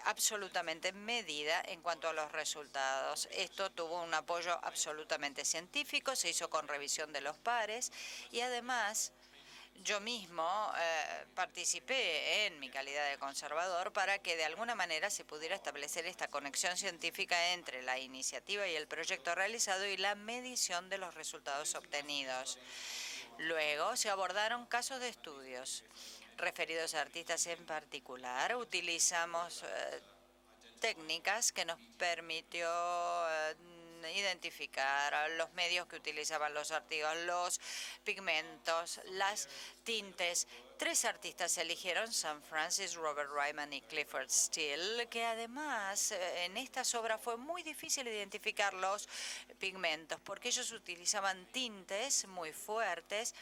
absolutamente medida en cuanto a los resultados. Esto tuvo un apoyo absolutamente científico, se hizo con revisión de los pares y además yo mismo participé en mi calidad de conservador para que de alguna manera se pudiera establecer esta conexión científica entre la iniciativa y el proyecto realizado y la medición de los resultados obtenidos. Luego se abordaron casos de estudios referidos a artistas en particular. Utilizamos técnicas que nos permitió identificar los medios que utilizaban los artistas, los pigmentos, las tintes. 3 artistas se eligieron, Sam Francis, Robert Ryman y Clifford Steele, que además en estas obras fue muy difícil identificar los pigmentos porque ellos utilizaban tintes muy fuertes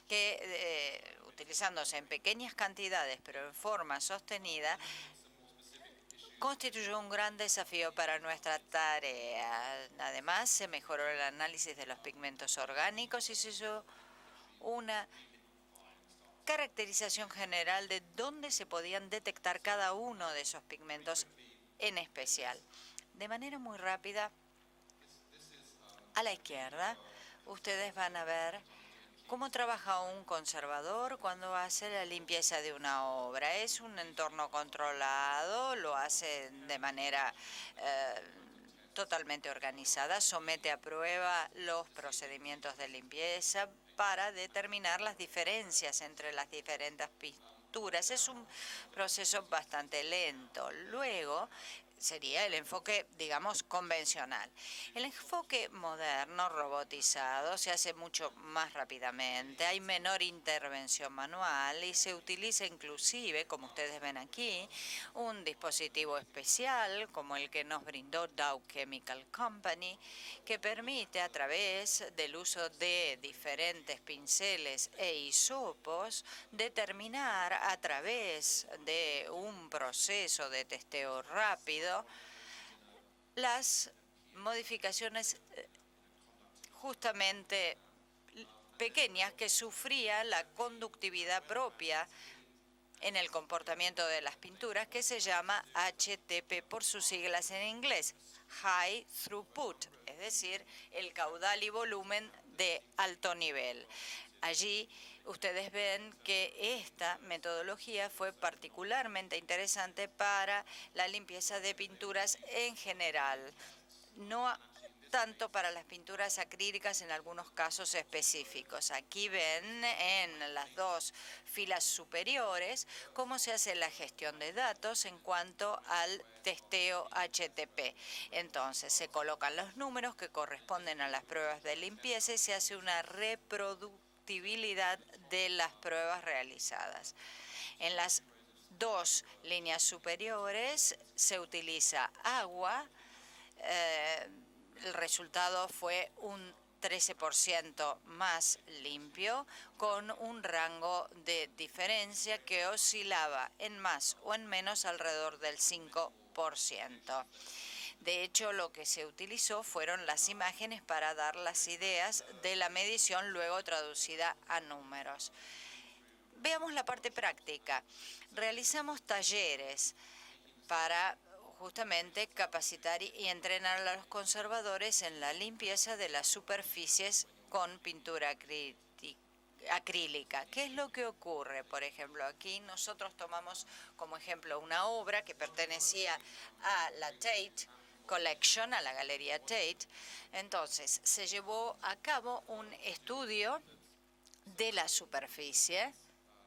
que utilizándose en pequeñas cantidades pero en forma sostenida, constituyó un gran desafío para nuestra tarea. Además, se mejoró el análisis de los pigmentos orgánicos y se hizo una caracterización general de dónde se podían detectar cada uno de esos pigmentos en especial. De manera muy rápida, a la izquierda, ustedes van a ver ¿Cómo trabaja un conservador cuando hace la limpieza de una obra? Es un entorno controlado, lo hace de manera totalmente organizada, somete a prueba los procedimientos de limpieza para determinar las diferencias entre las diferentes pinturas. Es un proceso bastante lento. Luego sería el enfoque, digamos, convencional. El enfoque moderno, robotizado, se hace mucho más rápidamente, hay menor intervención manual y se utiliza inclusive, como ustedes ven aquí, un dispositivo especial como el que nos brindó Dow Chemical Company, que permite a través del uso de diferentes pinceles e hisopos determinar a través de un proceso de testeo rápido las modificaciones justamente pequeñas que sufría la conductividad propia en el comportamiento de las pinturas, que se llama HTP por sus siglas en inglés, High Throughput, es decir, el caudal y volumen de alto nivel. Allí ustedes ven que esta metodología fue particularmente interesante para la limpieza de pinturas en general, no tanto para las pinturas acrílicas en algunos casos específicos. Aquí ven en las dos filas superiores cómo se hace la gestión de datos en cuanto al testeo HTP. Entonces se colocan los números que corresponden a las pruebas de limpieza y se hace una reproductibilidad de las pruebas realizadas. En las dos líneas superiores se utiliza agua. El resultado fue un 13% más limpio, con un rango de diferencia que oscilaba en más o en menos alrededor del 5%. De hecho, lo que se utilizó fueron las imágenes para dar las ideas de la medición, luego traducida a números. Veamos la parte práctica. Realizamos talleres para justamente capacitar y entrenar a los conservadores en la limpieza de las superficies con pintura acrílica. ¿Qué es lo que ocurre? Por ejemplo, aquí nosotros tomamos como ejemplo una obra que pertenecía a la Tate Collection, a la Galería Tate. Entonces, se llevó a cabo un estudio de la superficie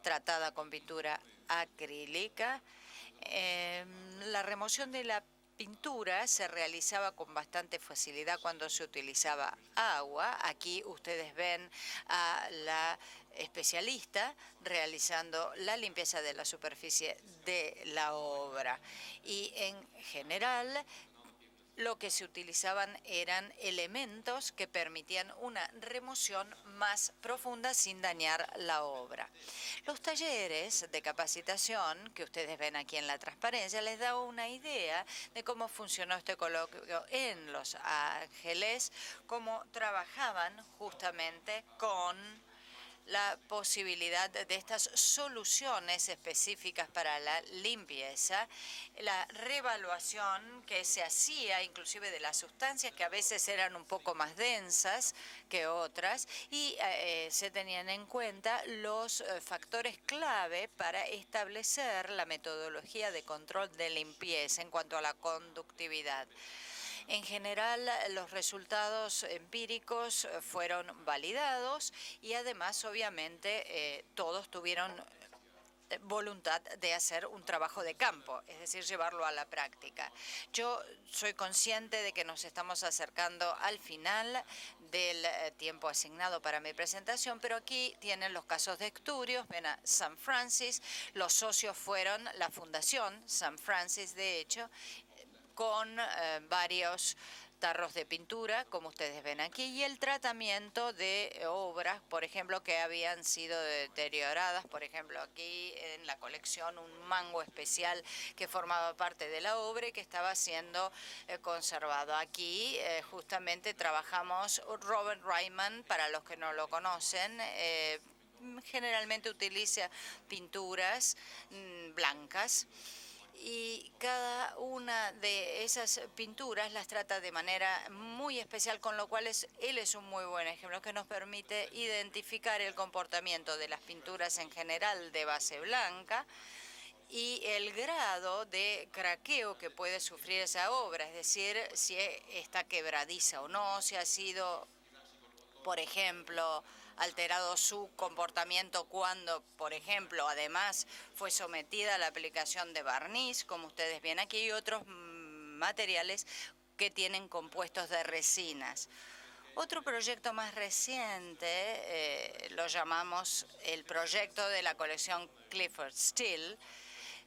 tratada con pintura acrílica. La remoción de la pintura se realizaba con bastante facilidad cuando se utilizaba agua. Aquí ustedes ven a la especialista realizando la limpieza de la superficie de la obra. Y en general, lo que se utilizaban eran elementos que permitían una remoción más profunda sin dañar la obra. Los talleres de capacitación que ustedes ven aquí en la transparencia les da una idea de cómo funcionó este coloquio en Los Ángeles, cómo trabajaban justamente con la posibilidad de estas soluciones específicas para la limpieza, la reevaluación que se hacía inclusive de las sustancias que a veces eran un poco más densas que otras, y se tenían en cuenta los factores clave para establecer la metodología de control de limpieza en cuanto a la conductividad. En general, los resultados empíricos fueron validados y además, obviamente, todos tuvieron voluntad de hacer un trabajo de campo, es decir, llevarlo a la práctica. Yo soy consciente de que nos estamos acercando al final del tiempo asignado para mi presentación, pero aquí tienen los casos de estudios. Ven a San Francis, los socios fueron la Fundación San Francis, de hecho, con varios tarros de pintura, como ustedes ven aquí, y el tratamiento de obras, por ejemplo, que habían sido deterioradas. Por ejemplo, aquí en la colección un mango especial que formaba parte de la obra y que estaba siendo conservado. Aquí justamente trabajamos Robert Ryman, para los que no lo conocen, generalmente utiliza pinturas blancas, y cada una de esas pinturas las trata de manera muy especial, con lo cual él es un muy buen ejemplo que nos permite identificar el comportamiento de las pinturas en general de base blanca y el grado de craqueo que puede sufrir esa obra, es decir, si está quebradiza o no, si ha sido, por ejemplo, alterado su comportamiento cuando, por ejemplo, además fue sometida a la aplicación de barniz, como ustedes ven aquí, y otros materiales que tienen compuestos de resinas. Otro proyecto más reciente, lo llamamos el proyecto de la colección Clyfford Still.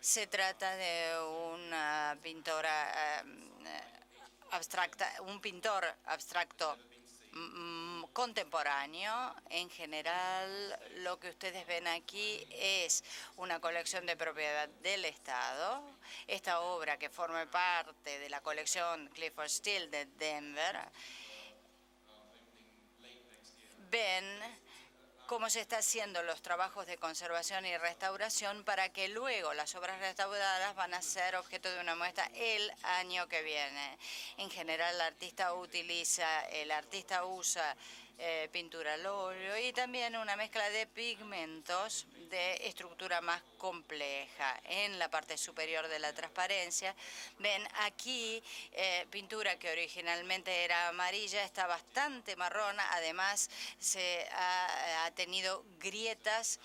Se trata de una pintora abstracta, un pintor abstracto contemporáneo. En general, lo que ustedes ven aquí es una colección de propiedad del Estado. Esta obra, que forma parte de la colección Clyfford Still de Denver, ven cómo se están haciendo los trabajos de conservación y restauración para que luego las obras restauradas van a ser objeto de una muestra el año que viene. En general, el artista usa pintura al óleo y también una mezcla de pigmentos de estructura más compleja. En la parte superior de la transparencia ven aquí pintura que originalmente era amarilla, está bastante marrón, además se ha tenido grietas,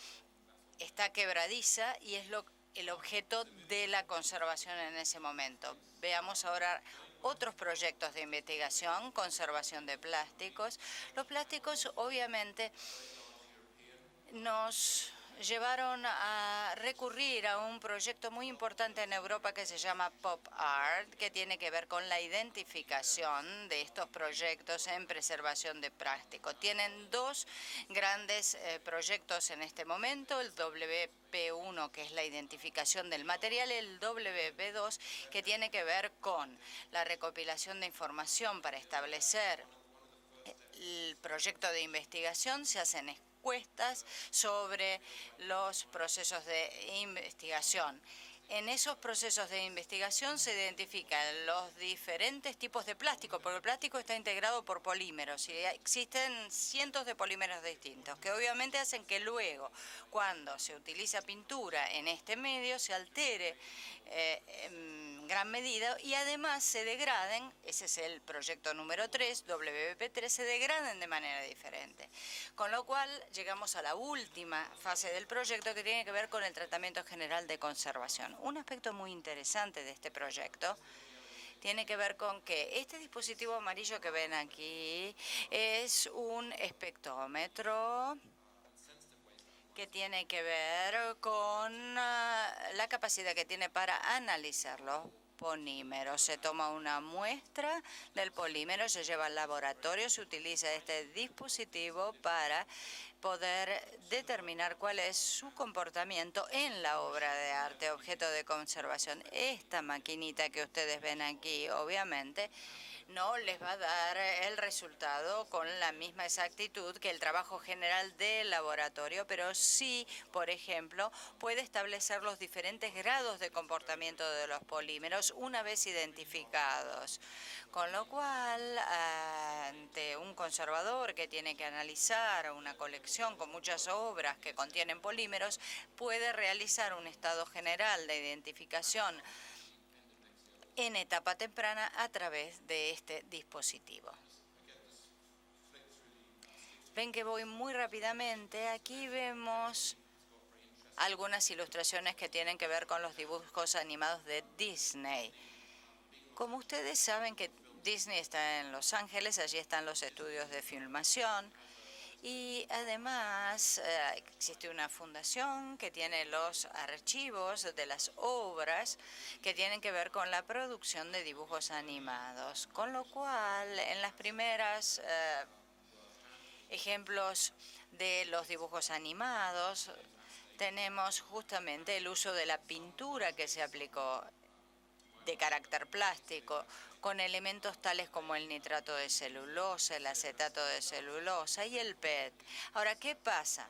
está quebradiza y es el objeto de la conservación en ese momento. Veamos ahora otros proyectos de investigación, conservación de plásticos. Los plásticos obviamente nos llevaron a recurrir a un proyecto muy importante en Europa que se llama Pop Art, que tiene que ver con la identificación de estos proyectos en preservación de plástico. Tienen dos grandes proyectos en este momento, el WP1, que es la identificación del material, el WP2, que tiene que ver con la recopilación de información para establecer el proyecto de investigación. Se hacen encuestas sobre los procesos de investigación. En esos procesos de investigación se identifican los diferentes tipos de plástico, porque el plástico está integrado por polímeros y existen cientos de polímeros distintos, que obviamente hacen que luego, cuando se utiliza pintura en este medio, se altere en gran medida y además se degraden. Ese es el proyecto número 3, WP3, se degraden de manera diferente. Con lo cual llegamos a la última fase del proyecto, que tiene que ver con el tratamiento general de conservación. Un aspecto muy interesante de este proyecto tiene que ver con que este dispositivo amarillo que ven aquí es un espectrómetro que tiene que ver con la capacidad que tiene para analizar los polímeros. Se toma una muestra del polímero, se lleva al laboratorio, se utiliza este dispositivo para poder determinar cuál es su comportamiento en la obra de arte, objeto de conservación. Esta maquinita que ustedes ven aquí, obviamente, no les va a dar el resultado con la misma exactitud que el trabajo general del laboratorio, pero sí, por ejemplo, puede establecer los diferentes grados de comportamiento de los polímeros una vez identificados. Con lo cual, ante un conservador que tiene que analizar una colección con muchas obras que contienen polímeros, puede realizar un estado general de identificación en etapa temprana a través de este dispositivo. Ven que voy muy rápidamente. Aquí vemos algunas ilustraciones que tienen que ver con los dibujos animados de Disney. Como ustedes saben que Disney está en Los Ángeles, allí están los estudios de filmación. Y además existe una fundación que tiene los archivos de las obras que tienen que ver con la producción de dibujos animados. Con lo cual, en las primeras ejemplos de los dibujos animados, tenemos justamente el uso de la pintura que se aplicó de carácter plástico, con elementos tales como el nitrato de celulosa, el acetato de celulosa y el PET. Ahora, ¿qué pasa?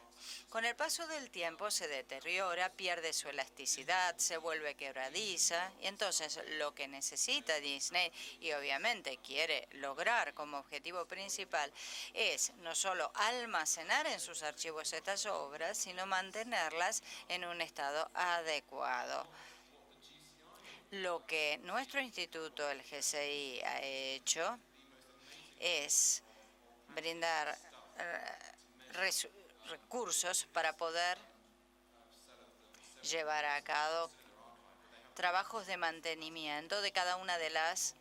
Con el paso del tiempo se deteriora, pierde su elasticidad, se vuelve quebradiza, y entonces lo que necesita Disney, y obviamente quiere lograr como objetivo principal, es no solo almacenar en sus archivos estas obras, sino mantenerlas en un estado adecuado. Lo que nuestro instituto, el GCI, ha hecho es brindar recursos para poder llevar a cabo trabajos de mantenimiento de cada una de las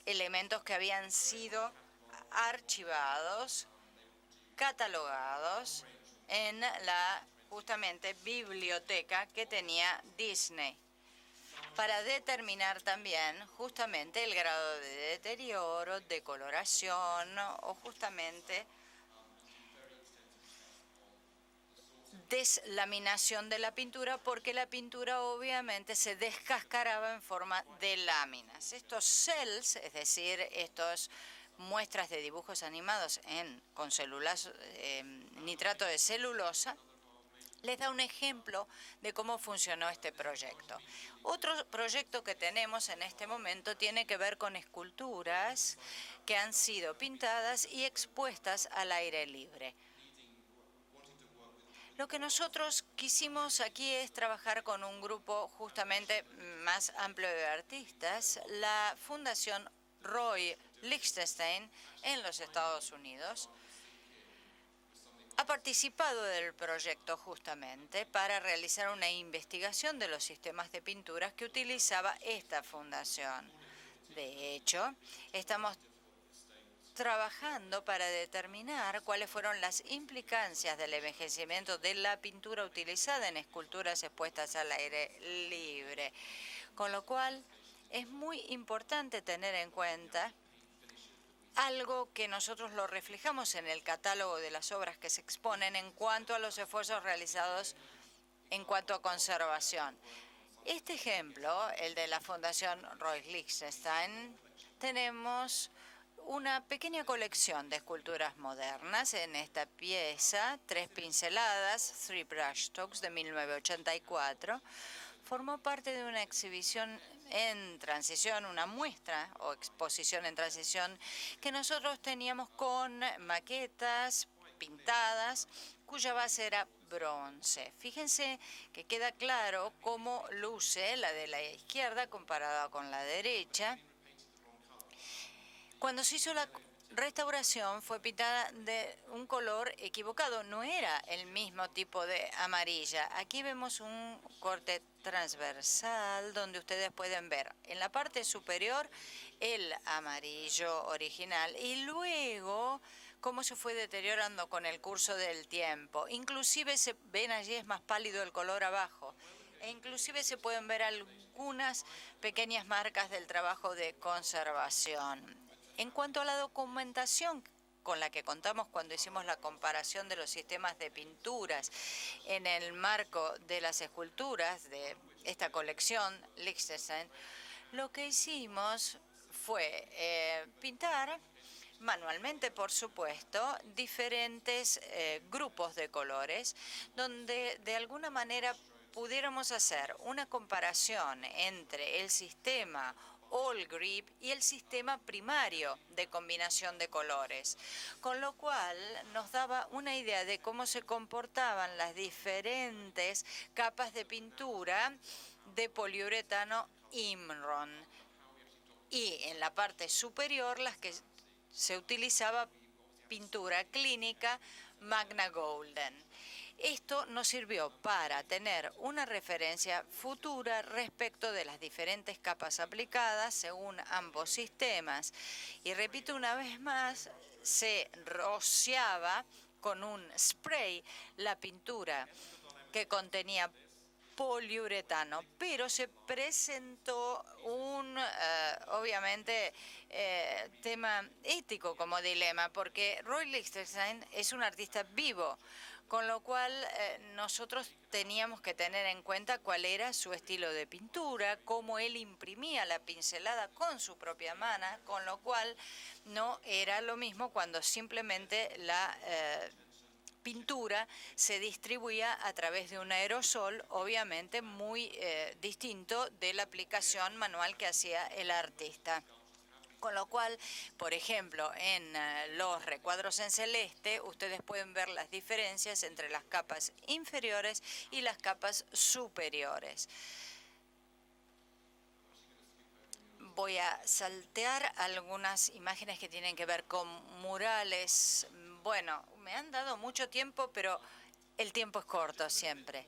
elementos que habían sido archivados, catalogados en la justamente biblioteca que tenía Disney, para determinar también justamente el grado de deterioro, decoloración o justamente deslaminación de la pintura, porque la pintura obviamente se descascaraba en forma de láminas. Estos cells, es decir, estas muestras de dibujos animados con nitrato de celulosa, les da un ejemplo de cómo funcionó este proyecto. Otro proyecto que tenemos en este momento tiene que ver con esculturas que han sido pintadas y expuestas al aire libre. Lo que nosotros quisimos aquí es trabajar con un grupo justamente más amplio de artistas, la Fundación Roy Lichtenstein en los Estados Unidos ha participado del proyecto justamente para realizar una investigación de los sistemas de pinturas que utilizaba esta fundación. De hecho, estamos trabajando para determinar cuáles fueron las implicancias del envejecimiento de la pintura utilizada en esculturas expuestas al aire libre. Con lo cual, es muy importante tener en cuenta algo que nosotros lo reflejamos en el catálogo de las obras que se exponen en cuanto a los esfuerzos realizados en cuanto a conservación. Este ejemplo, el de la Fundación Roy Lichtenstein, tenemos una pequeña colección de esculturas modernas en esta pieza, 3 pinceladas, Three Brush Strokes de 1984. Formó parte de una exhibición en transición, una muestra o exposición en transición que nosotros teníamos con maquetas pintadas cuya base era bronce. Fíjense que queda claro cómo luce la de la izquierda comparada con la derecha. Cuando se hizo la restauración fue pintada de un color equivocado, no era el mismo tipo de amarilla. Aquí vemos un corte transversal donde ustedes pueden ver en la parte superior el amarillo original y luego cómo se fue deteriorando con el curso del tiempo. Inclusive se ven allí es más pálido el color abajo. E inclusive se pueden ver algunas pequeñas marcas del trabajo de conservación. En cuanto a la documentación con la que contamos cuando hicimos la comparación de los sistemas de pinturas en el marco de las esculturas de esta colección Lichtenstein, lo que hicimos fue pintar manualmente, por supuesto, diferentes grupos de colores, donde de alguna manera pudiéramos hacer una comparación entre el sistema All Grip y el sistema primario de combinación de colores, con lo cual nos daba una idea de cómo se comportaban las diferentes capas de pintura de poliuretano Imron y en la parte superior las que se utilizaba pintura clínica Magna Golden. Esto nos sirvió para tener una referencia futura respecto de las diferentes capas aplicadas según ambos sistemas. Y repito una vez más, se rociaba con un spray la pintura que contenía poliuretano, pero se presentó un, obviamente, tema ético como dilema, porque Roy Lichtenstein es un artista vivo, con lo cual nosotros teníamos que tener en cuenta cuál era su estilo de pintura, cómo él imprimía la pincelada con su propia mano, con lo cual no era lo mismo cuando simplemente la pintura se distribuía a través de un aerosol, obviamente muy distinto de la aplicación manual que hacía el artista. Con lo cual, por ejemplo, en los recuadros en celeste, ustedes pueden ver las diferencias entre las capas inferiores y las capas superiores. Voy a saltear algunas imágenes que tienen que ver con murales. Bueno, me han dado mucho tiempo, pero el tiempo es corto siempre.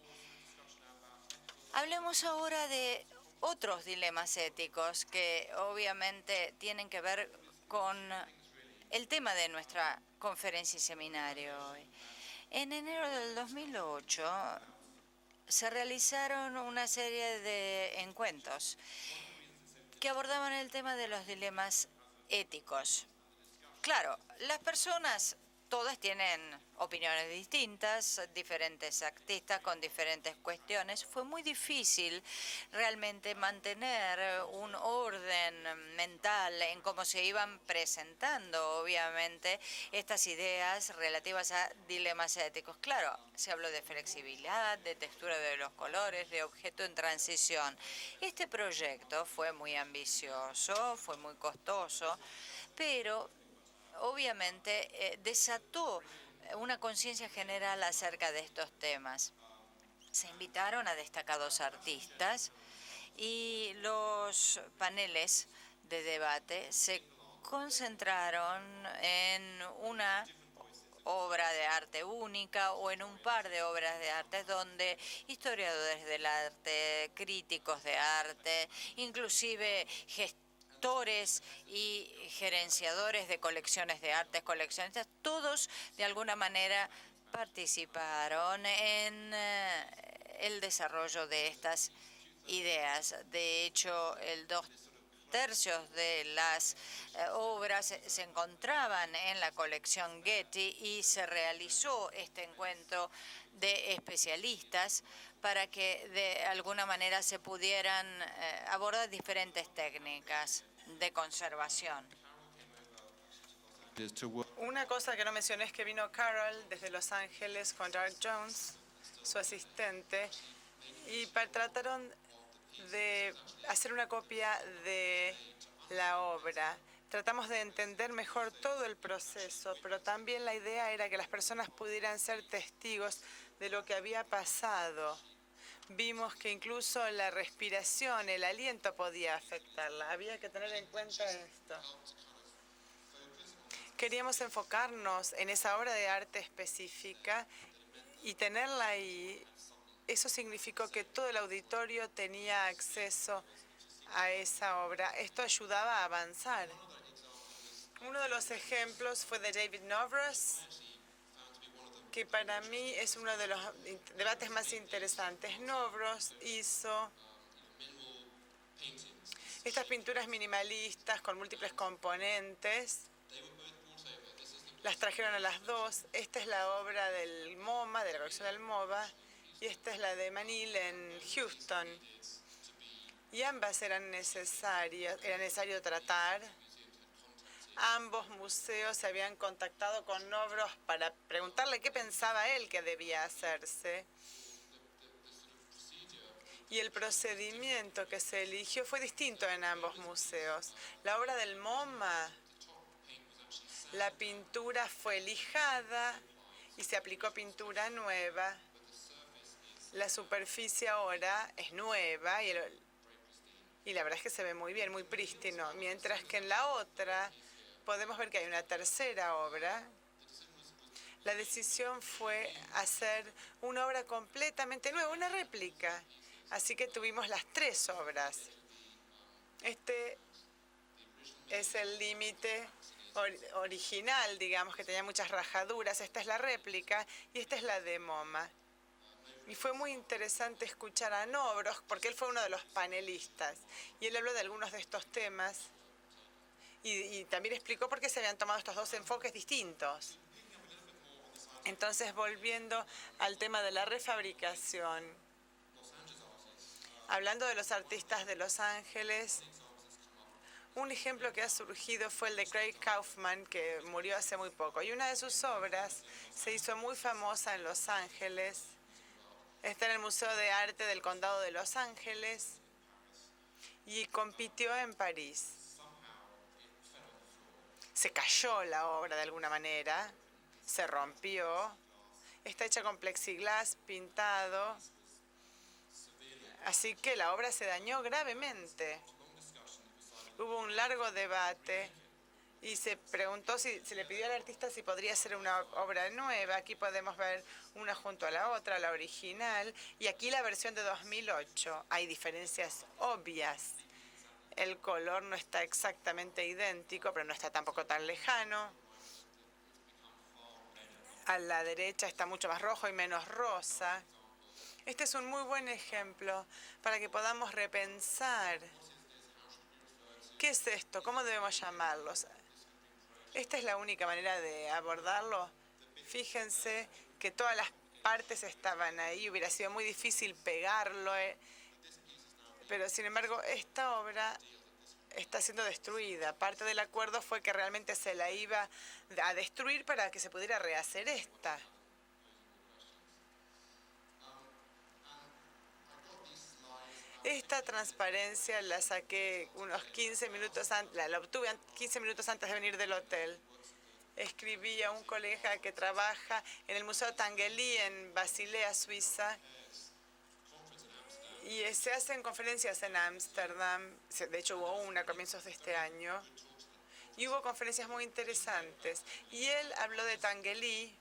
Hablemos ahora de otros dilemas éticos que obviamente tienen que ver con el tema de nuestra conferencia y seminario hoy. En enero del 2008 se realizaron una serie de encuentros que abordaban el tema de los dilemas éticos. Claro, las personas todas tienen opiniones distintas, diferentes artistas con diferentes cuestiones. Fue muy difícil realmente mantener un orden mental en cómo se iban presentando, obviamente, estas ideas relativas a dilemas éticos. Claro, se habló de flexibilidad, de textura de los colores, de objeto en transición. Este proyecto fue muy ambicioso, fue muy costoso, pero obviamente desató una conciencia general acerca de estos temas. Se invitaron a destacados artistas y los paneles de debate se concentraron en una obra de arte única o en un par de obras de arte donde historiadores del arte, críticos de arte, inclusive gestores y gerenciadores de colecciones de artes, coleccionistas, todos de alguna manera participaron en el desarrollo de estas ideas. De hecho, el 2/3 de las obras se encontraban en la colección Getty y se realizó este encuentro de especialistas para que de alguna manera se pudieran abordar diferentes técnicas de conservación. Una cosa que no mencioné es que vino Carol desde Los Ángeles con Dark Jones, su asistente, y trataron de hacer una copia de la obra. Tratamos de entender mejor todo el proceso, pero también la idea era que las personas pudieran ser testigos de lo que había pasado. Vimos que incluso la respiración, el aliento podía afectarla. Había que tener en cuenta esto. Queríamos enfocarnos en esa obra de arte específica y tenerla ahí. Eso significó que todo el auditorio tenía acceso a esa obra. Esto ayudaba a avanzar. Uno de los ejemplos fue de David Novros, que para mí es uno de los debates más interesantes. Novros hizo estas pinturas minimalistas con múltiples componentes. Las trajeron a las dos. Esta es la obra del MoMA, de la colección del MoMA, y esta es la de Manil en Houston. Y ambas eran necesarias, era necesario tratar. Ambos museos se habían contactado con Novros para preguntarle qué pensaba él que debía hacerse. Y el procedimiento que se eligió fue distinto en ambos museos. La obra del MoMA, la pintura fue lijada y se aplicó pintura nueva. La superficie ahora es nueva y la verdad es que se ve muy bien, muy prístino. Mientras que en la otra podemos ver que hay una tercera obra. La decisión fue hacer una obra completamente nueva, una réplica. Así que tuvimos las tres obras. Este es el límite original, digamos, que tenía muchas rajaduras. Esta es la réplica y esta es la de MoMA. Y fue muy interesante escuchar a Nobros, porque él fue uno de los panelistas. Y él habló de algunos de estos temas y también explicó por qué se habían tomado estos dos enfoques distintos. Entonces, volviendo al tema de la refabricación, hablando de los artistas de Los Ángeles, un ejemplo que ha surgido fue el de Craig Kaufman, que murió hace muy poco. Y una de sus obras se hizo muy famosa en Los Ángeles. Está en el Museo de Arte del Condado de Los Ángeles y compitió en París. Se cayó la obra de alguna manera, se rompió. Está hecha con plexiglas pintado, así que la obra se dañó gravemente. Hubo un largo debate y se preguntó si se le pidió al artista si podría hacer una obra nueva. Aquí podemos ver una junto a la otra, la original, y aquí la versión de 2008. Hay diferencias obvias. El color no está exactamente idéntico, pero no está tampoco tan lejano. A la derecha está mucho más rojo y menos rosa. Este es un muy buen ejemplo para que podamos repensar. ¿Qué es esto? ¿Cómo debemos llamarlos? Esta es la única manera de abordarlo. Fíjense que todas las partes estaban ahí. Hubiera sido muy difícil pegarlo. Pero, sin embargo, esta obra está siendo destruida. Parte del acuerdo fue que realmente se la iba a destruir para que se pudiera rehacer esta. Esta transparencia la saqué unos 15 minutos antes, la obtuve 15 minutos antes de venir del hotel. Escribí a un colega que trabaja en el Museo Tinguely en Basilea, Suiza. Y se hacen conferencias en Ámsterdam. De hecho, hubo una a comienzos de este año. Y hubo conferencias muy interesantes. Y él habló de Tinguely.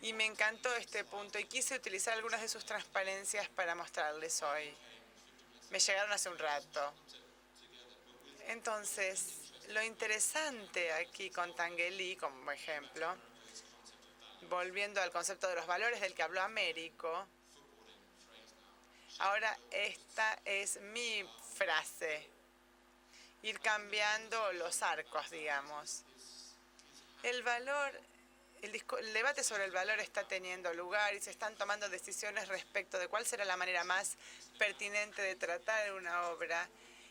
Y me encantó este punto y quise utilizar algunas de sus transparencias para mostrarles hoy. Me llegaron hace un rato. Entonces, lo interesante aquí con Tinguely, como ejemplo, volviendo al concepto de los valores del que habló Américo, ahora esta es mi frase. Ir cambiando los arcos, digamos. El debate sobre el valor está teniendo lugar y se están tomando decisiones respecto de cuál será la manera más pertinente de tratar una obra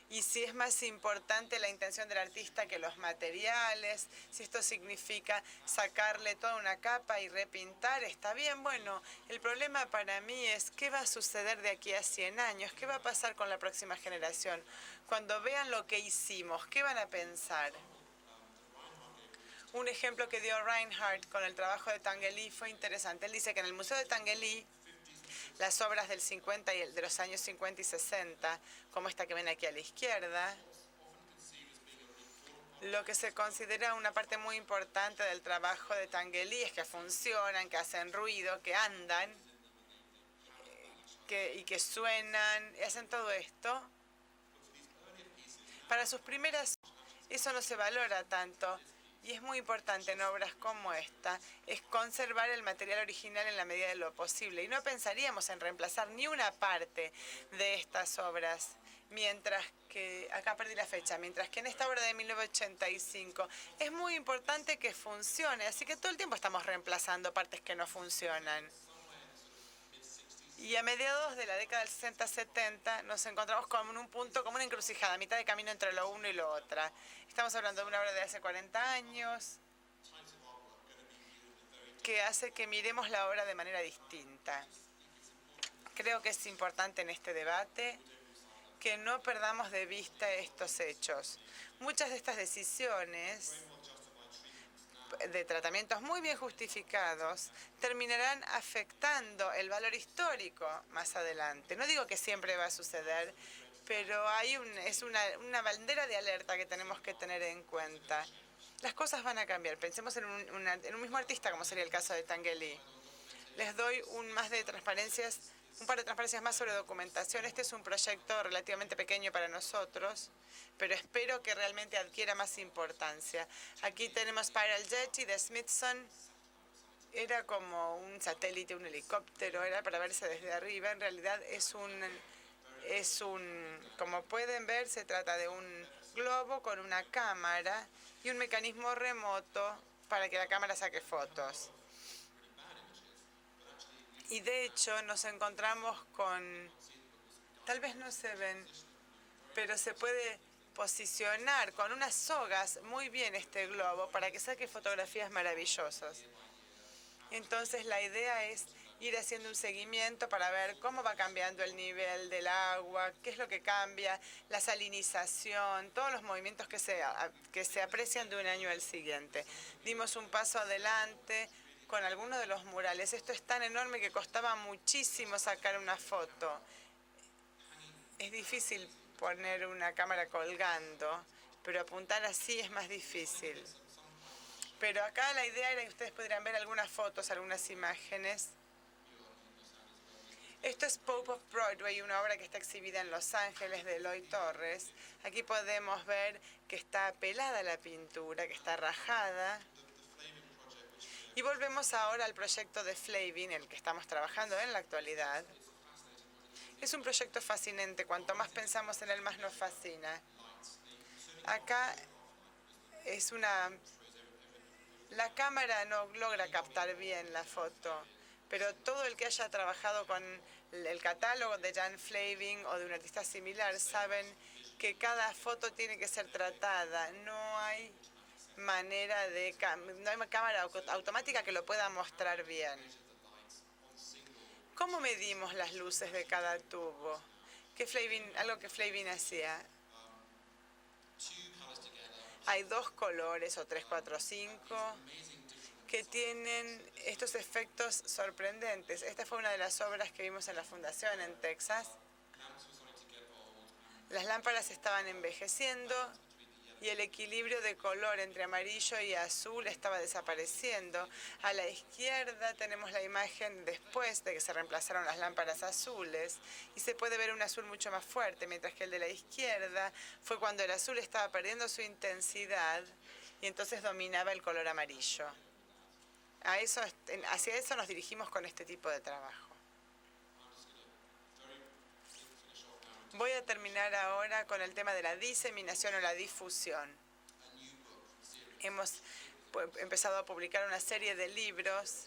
y si es más importante la intención del artista que los materiales, si esto significa sacarle toda una capa y repintar, está bien. Bueno, el problema para mí es qué va a suceder de aquí a 100 años, qué va a pasar con la próxima generación. Cuando vean lo que hicimos, ¿qué van a pensar? Un ejemplo que dio Reinhardt con el trabajo de Tinguely fue interesante. Él dice que en el Museo de Tinguely, las obras del 50 y de los años 50 y 60, como esta que ven aquí a la izquierda, lo que se considera una parte muy importante del trabajo de Tinguely es que funcionan, que hacen ruido, que andan, y que suenan, y hacen todo esto. Para sus primeras, eso no se valora tanto. Y es muy importante en obras como esta, es conservar el material original en la medida de lo posible. Y no pensaríamos en reemplazar ni una parte de estas obras, mientras que, acá perdí la fecha, mientras que en esta obra de 1985 es muy importante que funcione, así que todo el tiempo estamos reemplazando partes que no funcionan. Y a mediados de la década del 60-70 nos encontramos como en un punto, como una encrucijada, a mitad de camino entre lo uno y lo otro. Estamos hablando de una obra de hace 40 años que hace que miremos la obra de manera distinta. Creo que es importante en este debate que no perdamos de vista estos hechos. Muchas de estas decisiones de tratamientos muy bien justificados terminarán afectando el valor histórico más adelante. No digo que siempre va a suceder, pero es una bandera de alerta que tenemos que tener en cuenta. Las cosas van a cambiar. Pensemos en un mismo artista, como sería el caso de Tinguely. Les doy un par de transparencias más sobre documentación. Este es un proyecto relativamente pequeño para nosotros, pero espero que realmente adquiera más importancia. Aquí tenemos Spiral Jetty de Smithson. era como un satélite, un helicóptero, era para verse desde arriba. En realidad como pueden ver, se trata de un globo con una cámara y un mecanismo remoto para que la cámara saque fotos. Y de hecho nos encontramos con, tal vez no se ven, pero se puede posicionar con unas sogas muy bien este globo para que saque fotografías maravillosas. Entonces la idea es ir haciendo un seguimiento para ver cómo va cambiando el nivel del agua, qué es lo que cambia, la salinización, todos los movimientos que se aprecian de un año al siguiente. Dimos un paso adelante con algunos de los murales. Esto es tan enorme que costaba muchísimo sacar una foto. Es difícil poner una cámara colgando, pero apuntar así es más difícil. Pero acá la idea era que ustedes pudieran ver algunas fotos, algunas imágenes. Esto es Pope of Broadway, una obra que está exhibida en Los Ángeles de Eloy Torres. Aquí podemos ver que está pelada la pintura, que está rajada. Y volvemos ahora al proyecto de Flavin, el que estamos trabajando en la actualidad. Es un proyecto fascinante. Cuanto más pensamos en él, más nos fascina. Acá la cámara no logra captar bien la foto, pero todo el que haya trabajado con el catálogo de Jan Flavin o de un artista similar saben que cada foto tiene que ser tratada. No hay cámara automática que lo pueda mostrar bien. ¿Cómo medimos las luces de cada tubo? Algo que Flavin hacía. Hay 2 colores, o 3, 4, 5, que tienen estos efectos sorprendentes. Esta fue una de las obras que vimos en la fundación en Texas. Las lámparas estaban envejeciendo y el equilibrio de color entre amarillo y azul estaba desapareciendo. A la izquierda tenemos la imagen después de que se reemplazaron las lámparas azules y se puede ver un azul mucho más fuerte, mientras que el de la izquierda fue cuando el azul estaba perdiendo su intensidad y entonces dominaba el color amarillo. Hacia eso nos dirigimos con este tipo de trabajo. Voy a terminar ahora con el tema de la diseminación o la difusión. Hemos empezado a publicar una serie de libros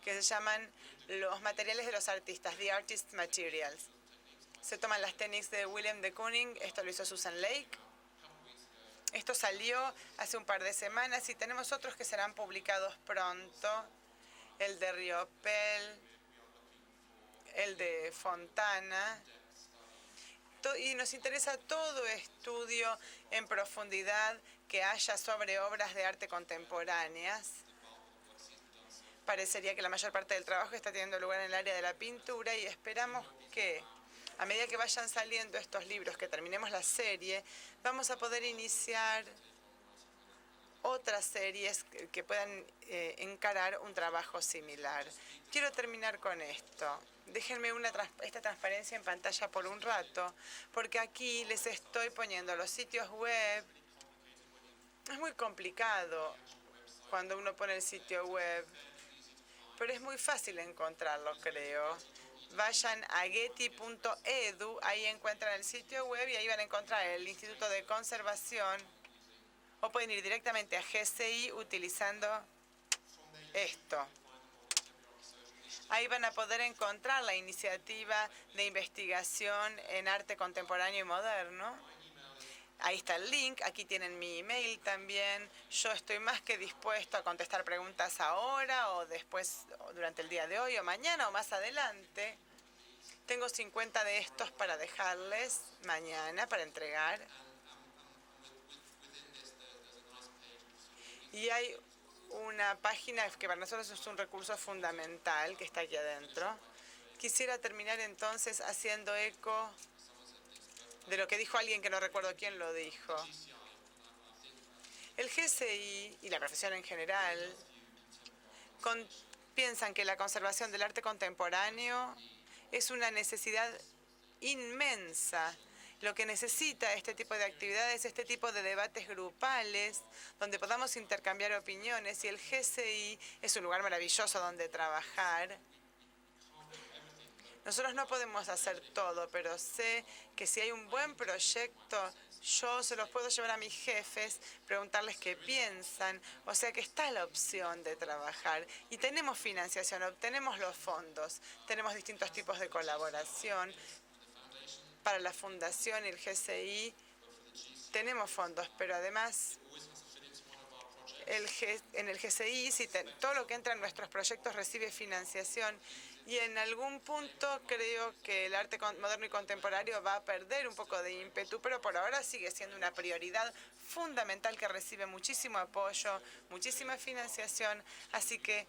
que se llaman Los materiales de los artistas, The Artist Materials. Se toman las técnicas de William de Kooning, esto lo hizo Susan Lake. Esto salió hace un par de semanas y tenemos otros que serán publicados pronto. El de Riopel, el de Fontana. Y nos interesa todo estudio en profundidad que haya sobre obras de arte contemporáneas. Parecería que la mayor parte del trabajo está teniendo lugar en el área de la pintura y esperamos que a medida que vayan saliendo estos libros, que terminemos la serie, vamos a poder iniciar otras series que puedan encarar un trabajo similar. Quiero terminar con esto. Déjenme esta transparencia en pantalla por un rato, porque aquí les estoy poniendo los sitios web. Es muy complicado cuando uno pone el sitio web, pero es muy fácil encontrarlo, creo. Vayan a getty.edu, ahí encuentran el sitio web y ahí van a encontrar el Instituto de Conservación. O pueden ir directamente a GCI utilizando esto. Ahí van a poder encontrar la iniciativa de investigación en arte contemporáneo y moderno. Ahí está el link, aquí tienen mi email también. Yo estoy más que dispuesto a contestar preguntas ahora o después, o durante el día de hoy o mañana o más adelante. Tengo 50 de estos para dejarles mañana, para entregar. Y hay una página que para nosotros es un recurso fundamental que está aquí adentro. Quisiera terminar entonces haciendo eco de lo que dijo alguien que no recuerdo quién lo dijo. El GCI y la profesión en general piensan que la conservación del arte contemporáneo es una necesidad inmensa Lo que necesita este tipo de actividades, este tipo de debates grupales, donde podamos intercambiar opiniones, y el GCI es un lugar maravilloso donde trabajar. Nosotros no podemos hacer todo, pero sé que si hay un buen proyecto, yo se los puedo llevar a mis jefes, preguntarles qué piensan. O sea que está la opción de trabajar. Y tenemos financiación, obtenemos los fondos, tenemos distintos tipos de colaboración. Para la fundación y el GCI tenemos fondos, pero además en el GCI todo lo que entra en nuestros proyectos recibe financiación. Y en algún punto creo que el arte moderno y contemporáneo va a perder un poco de ímpetu, pero por ahora sigue siendo una prioridad fundamental que recibe muchísimo apoyo, muchísima financiación. Así que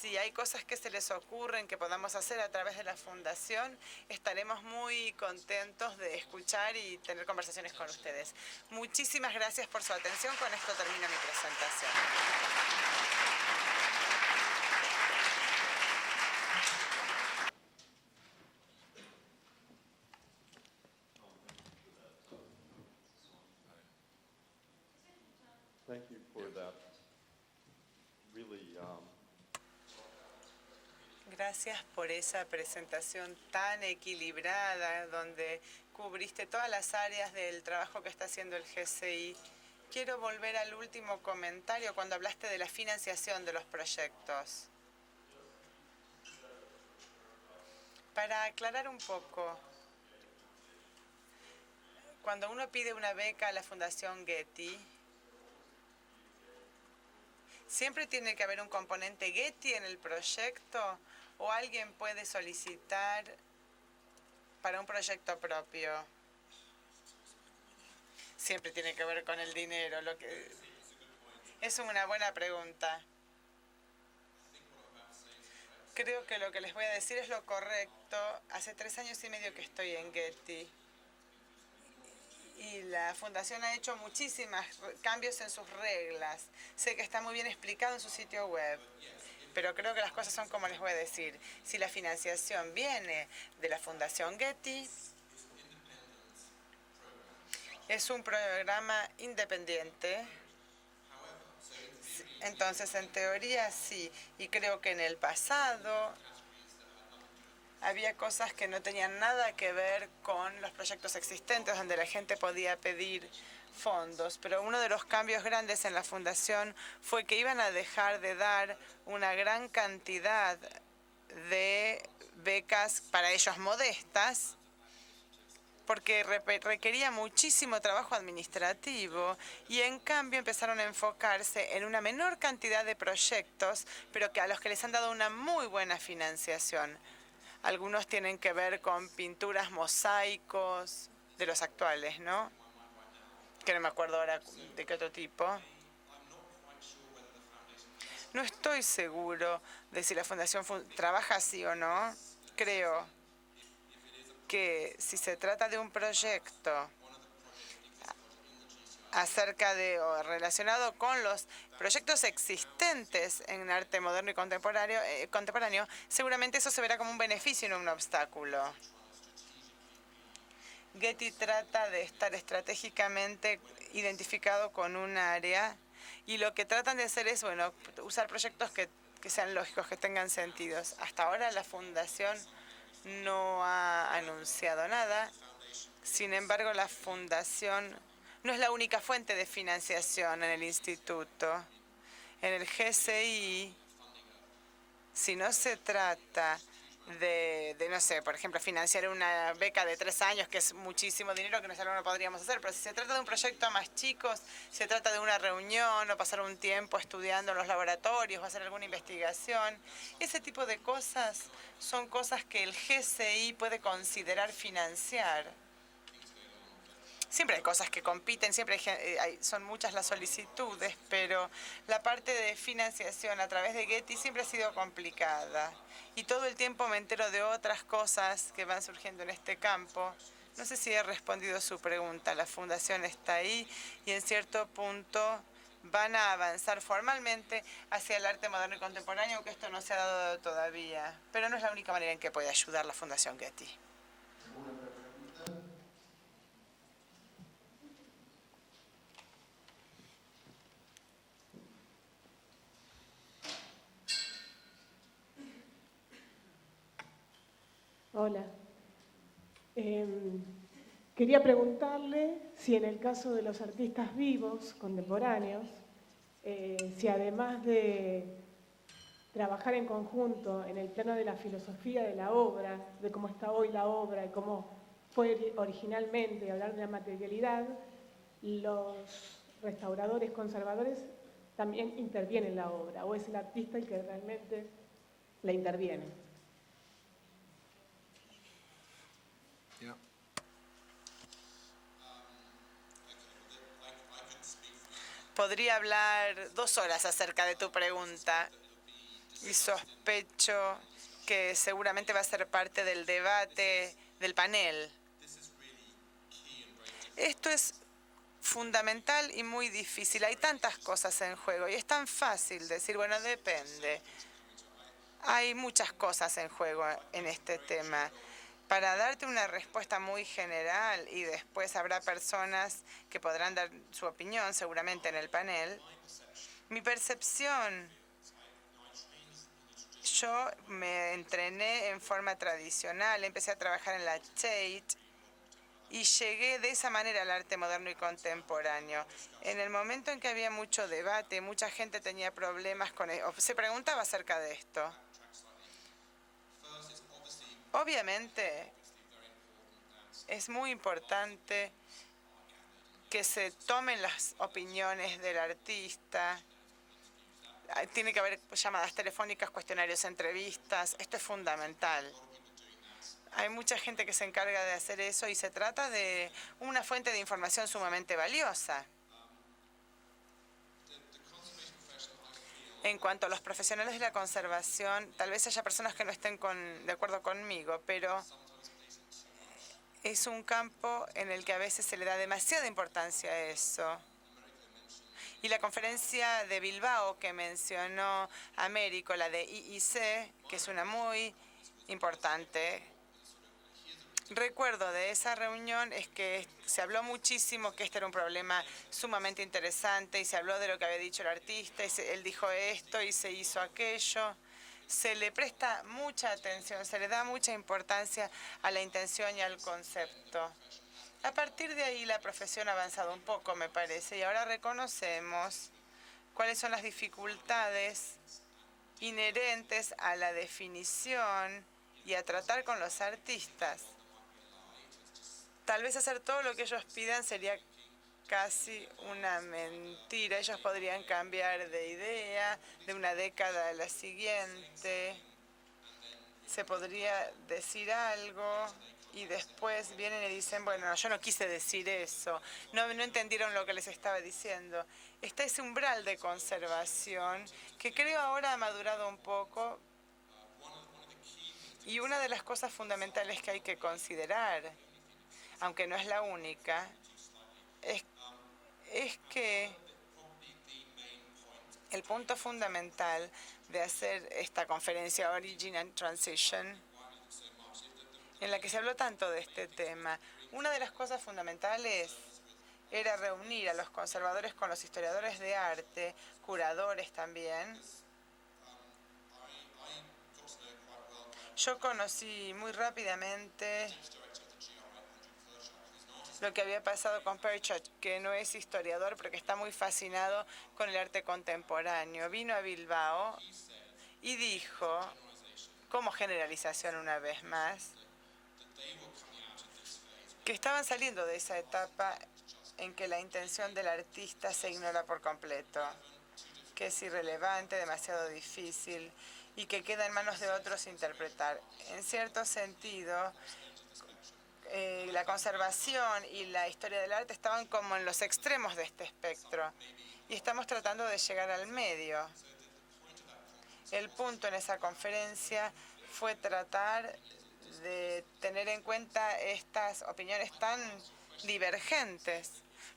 si hay cosas que se les ocurren que podamos hacer a través de la fundación, estaremos muy contentos de escuchar y tener conversaciones con ustedes. Muchísimas gracias por su atención. Con esto termino mi presentación. Thank you for that really Gracias por esa presentación tan equilibrada, donde cubriste todas las áreas del trabajo que está haciendo el GCI. Quiero volver al último comentario cuando hablaste de la financiación de los proyectos. Para aclarar un poco, cuando uno pide una beca a la Fundación Getty, ¿siempre tiene que haber un componente Getty en el proyecto o alguien puede solicitar para un proyecto propio? Siempre tiene que ver con el dinero. Es una buena pregunta. Creo que lo que les voy a decir es lo correcto. Hace 3 años y medio que estoy en Getty. Y la fundación ha hecho muchísimos cambios en sus reglas. Sé que está muy bien explicado en su sitio web. Pero creo que las cosas son como les voy a decir. Si la financiación viene de la Fundación Getty, es un programa independiente. Entonces, en teoría, sí. Y creo que en el pasado había cosas que no tenían nada que ver con los proyectos existentes, donde la gente podía pedir fondos. Pero uno de los cambios grandes en la fundación fue que iban a dejar de dar una gran cantidad de becas para ellos modestas, porque requería muchísimo trabajo administrativo, y en cambio empezaron a enfocarse en una menor cantidad de proyectos, pero que a los que les han dado una muy buena financiación. Algunos tienen que ver con pinturas, mosaicos, de los actuales, ¿no? Que no me acuerdo ahora de qué otro tipo. No estoy seguro de si la fundación trabaja así o no. Creo que si se trata de un proyecto acerca de o relacionado con los proyectos existentes en arte moderno y contemporáneo, seguramente eso se verá como un beneficio y no un obstáculo. Getty trata de estar estratégicamente identificado con un área, y lo que tratan de hacer es, bueno, usar proyectos que sean lógicos, que tengan sentidos. Hasta ahora la fundación no ha anunciado nada. Sin embargo, la fundación no es la única fuente de financiación en el instituto. En el GCI, si no se trata de, no sé, por ejemplo, financiar una beca de 3 años, que es muchísimo dinero, que no es algo que no podríamos hacer, pero si se trata de un proyecto más chico, se trata de una reunión o pasar un tiempo estudiando en los laboratorios o hacer alguna investigación, ese tipo de cosas son cosas que el GCI puede considerar financiar. Siempre hay cosas que compiten, siempre son muchas las solicitudes, pero la parte de financiación a través de Getty siempre ha sido complicada. Y todo el tiempo me entero de otras cosas que van surgiendo en este campo. No sé si he respondido su pregunta. La fundación está ahí y en cierto punto van a avanzar formalmente hacia el arte moderno y contemporáneo, aunque esto no se ha dado todavía. Pero no es la única manera en que puede ayudar la Fundación Getty. Hola. Quería preguntarle si en el caso de los artistas vivos, contemporáneos, si además de trabajar en conjunto en el plano de la filosofía de la obra, de cómo está hoy la obra y cómo fue originalmente, hablar de la materialidad, los restauradores, conservadores también intervienen en la obra, o es el artista el que realmente la interviene. Yeah. Podría hablar 2 horas acerca de tu pregunta y sospecho que seguramente va a ser parte del debate del panel. Esto es fundamental y muy difícil. Hay tantas cosas en juego y es tan fácil decir, bueno, depende. Hay muchas cosas en juego en este tema. Para darte una respuesta muy general, y después habrá personas que podrán dar su opinión seguramente en el panel, mi percepción, yo me entrené en forma tradicional, empecé a trabajar en la Tate y llegué de esa manera al arte moderno y contemporáneo. En el momento en que había mucho debate, mucha gente tenía problemas o se preguntaba acerca de esto. Obviamente, es muy importante que se tomen las opiniones del artista. Tiene que haber llamadas telefónicas, cuestionarios, entrevistas. Esto es fundamental. Hay mucha gente que se encarga de hacer eso y se trata de una fuente de información sumamente valiosa. En cuanto a los profesionales de la conservación, tal vez haya personas que no estén de acuerdo conmigo, pero es un campo en el que a veces se le da demasiada importancia a eso. Y la conferencia de Bilbao que mencionó Américo, la de IIC, que es una muy importante. Recuerdo de esa reunión es que se habló muchísimo que este era un problema sumamente interesante y se habló de lo que había dicho el artista y él dijo esto y se hizo aquello. Se le presta mucha atención, se le da mucha importancia a la intención y al concepto. A partir de ahí la profesión ha avanzado un poco, me parece, y ahora reconocemos cuáles son las dificultades inherentes a la definición y a tratar con los artistas. Tal vez hacer todo lo que ellos pidan sería casi una mentira. Ellos podrían cambiar de idea de una década a la siguiente. Se podría decir algo y después vienen y dicen, bueno, no, yo no quise decir eso. No entendieron lo que les estaba diciendo. Está ese umbral de conservación que creo ahora ha madurado un poco. Y una de las cosas fundamentales que hay que considerar, aunque no es la única, es que el punto fundamental de hacer esta conferencia Origin and Transition, en la que se habló tanto de este tema, una de las cosas fundamentales era reunir a los conservadores con los historiadores de arte, curadores también. Yo conocí muy rápidamente lo que había pasado con Perchot, que no es historiador, pero que está muy fascinado con el arte contemporáneo. Vino a Bilbao y dijo, como generalización una vez más, que estaban saliendo de esa etapa en que la intención del artista se ignora por completo, que es irrelevante, demasiado difícil y que queda en manos de otros interpretar. En cierto sentido, la conservación y la historia del arte estaban como en los extremos de este espectro y estamos tratando de llegar al medio. El punto en esa conferencia fue tratar de tener en cuenta estas opiniones tan divergentes.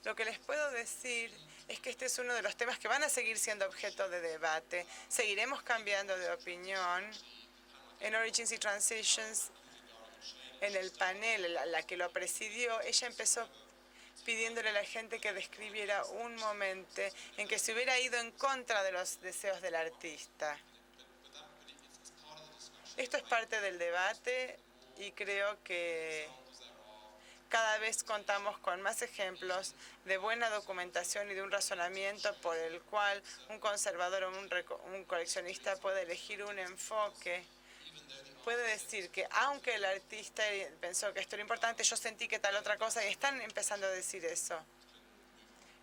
Lo que les puedo decir es que este es uno de los temas que van a seguir siendo objeto de debate. Seguiremos cambiando de opinión. En Origins y Transitions, en el panel, la que lo presidió, ella empezó pidiéndole a la gente que describiera un momento en que se hubiera ido en contra de los deseos del artista. Esto es parte del debate y creo que cada vez contamos con más ejemplos de buena documentación y de un razonamiento por el cual un conservador o un coleccionista puede elegir un enfoque. Puede decir que aunque el artista pensó que esto era importante, yo sentí que tal otra cosa, y están empezando a decir eso.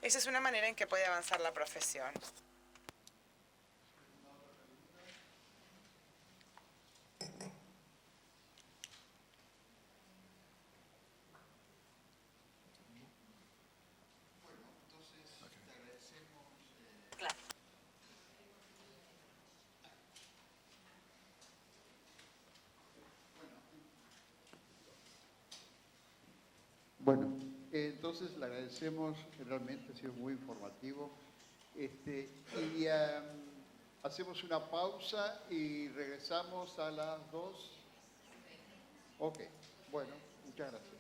Esa es una manera en que puede avanzar la profesión. Bueno, entonces le agradecemos, realmente ha sido muy informativo. Y hacemos una pausa y regresamos a las 2. Ok, bueno, muchas gracias.